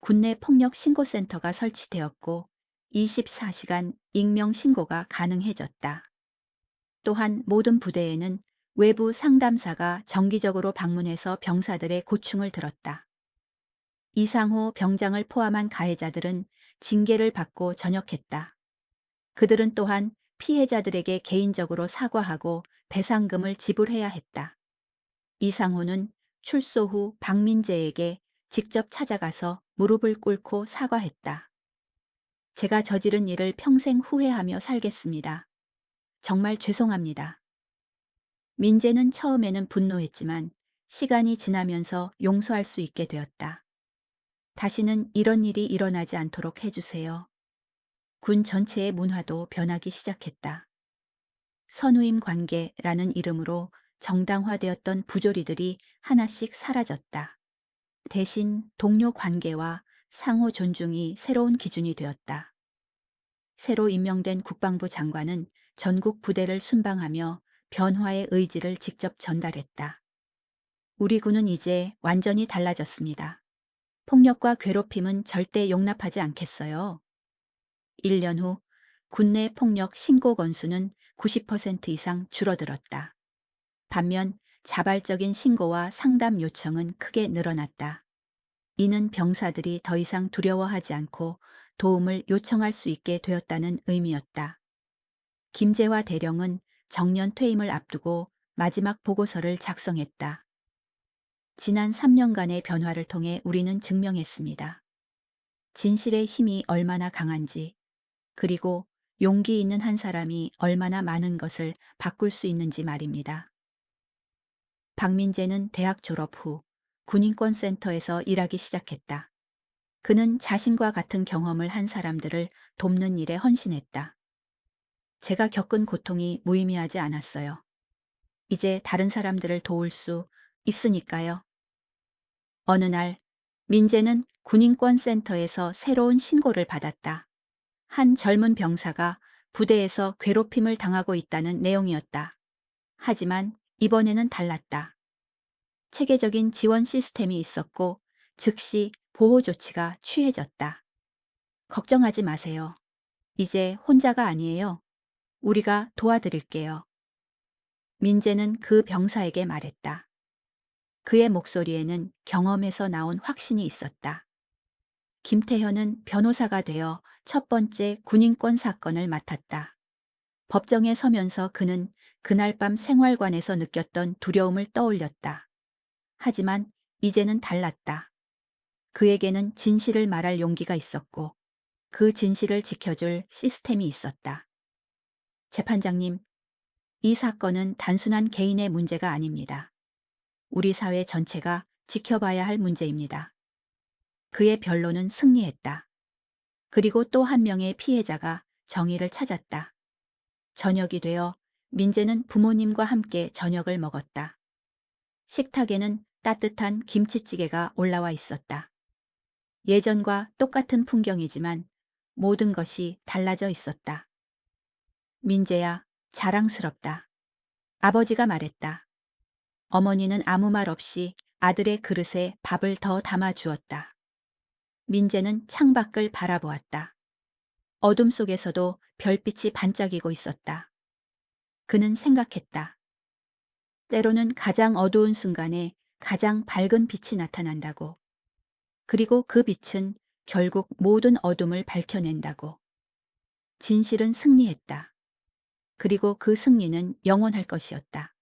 군내 폭력 신고센터가 설치되었고 24시간 익명 신고가 가능해졌다. 또한 모든 부대에는 외부 상담사가 정기적으로 방문해서 병사들의 고충을 들었다. 이상호 병장을 포함한 가해자들은 징계를 받고 전역했다. 그들은 또한 피해자들에게 개인적으로 사과하고 배상금을 지불해야 했다. 이상호는 출소 후 박민재에게 직접 찾아가서 무릎을 꿇고 사과했다. 제가 저지른 일을 평생 후회하며 살겠습니다. 정말 죄송합니다. 민재는 처음에는 분노했지만 시간이 지나면서 용서할 수 있게 되었다. 다시는 이런 일이 일어나지 않도록 해주세요. 군 전체의 문화도 변하기 시작했다. 선후임 관계라는 이름으로 정당화되었던 부조리들이 하나씩 사라졌다. 대신 동료 관계와 상호 존중이 새로운 기준이 되었다. 새로 임명된 국방부 장관은 전국 부대를 순방하며 변화의 의지를 직접 전달했다. 우리 군은 이제 완전히 달라졌습니다. 폭력과 괴롭힘은 절대 용납하지 않겠어요. 1년 후 군내 폭력 신고 건수는 90% 이상 줄어들었다. 반면 자발적인 신고와 상담 요청은 크게 늘어났다. 이는 병사들이 더 이상 두려워하지 않고 도움을 요청할 수 있게 되었다는 의미였다. 김재화 대령은 정년 퇴임을 앞두고 마지막 보고서를 작성했다. 지난 3년간의 변화를 통해 우리는 증명했습니다. 진실의 힘이 얼마나 강한지, 그리고 용기 있는 한 사람이 얼마나 많은 것을 바꿀 수 있는지 말입니다. 박민재는 대학 졸업 후 군인권센터에서 일하기 시작했다. 그는 자신과 같은 경험을 한 사람들을 돕는 일에 헌신했다. 제가 겪은 고통이 무의미하지 않았어요. 이제 다른 사람들을 도울 수 있으니까요. 어느 날 민재는 군인권센터에서 새로운 신고를 받았다. 한 젊은 병사가 부대에서 괴롭힘을 당하고 있다는 내용이었다. 하지만 이번에는 달랐다. 체계적인 지원 시스템이 있었고 즉시 보호 조치가 취해졌다. 걱정하지 마세요. 이제 혼자가 아니에요. 우리가 도와드릴게요. 민재는 그 병사에게 말했다. 그의 목소리에는 경험에서 나온 확신이 있었다. 김태현은 변호사가 되어 첫 번째 군인권 사건을 맡았다. 법정에 서면서 그는 그날 밤 생활관에서 느꼈던 두려움을 떠올렸다. 하지만 이제는 달랐다. 그에게는 진실을 말할 용기가 있었고 그 진실을 지켜줄 시스템이 있었다. 재판장님, 이 사건은 단순한 개인의 문제가 아닙니다. 우리 사회 전체가 지켜봐야 할 문제입니다. 그의 변론은 승리했다. 그리고 또 한 명의 피해자가 정의를 찾았다. 저녁이 되어 민재는 부모님과 함께 저녁을 먹었다. 식탁에는 따뜻한 김치찌개가 올라와 있었다. 예전과 똑같은 풍경이지만 모든 것이 달라져 있었다. 민재야, 자랑스럽다. 아버지가 말했다. 어머니는 아무 말 없이 아들의 그릇에 밥을 더 담아 주었다. 민재는 창밖을 바라보았다. 어둠 속에서도 별빛이 반짝이고 있었다. 그는 생각했다. 때로는 가장 어두운 순간에 가장 밝은 빛이 나타난다고. 그리고 그 빛은 결국 모든 어둠을 밝혀낸다고. 진실은 승리했다. 그리고 그 승리는 영원할 것이었다.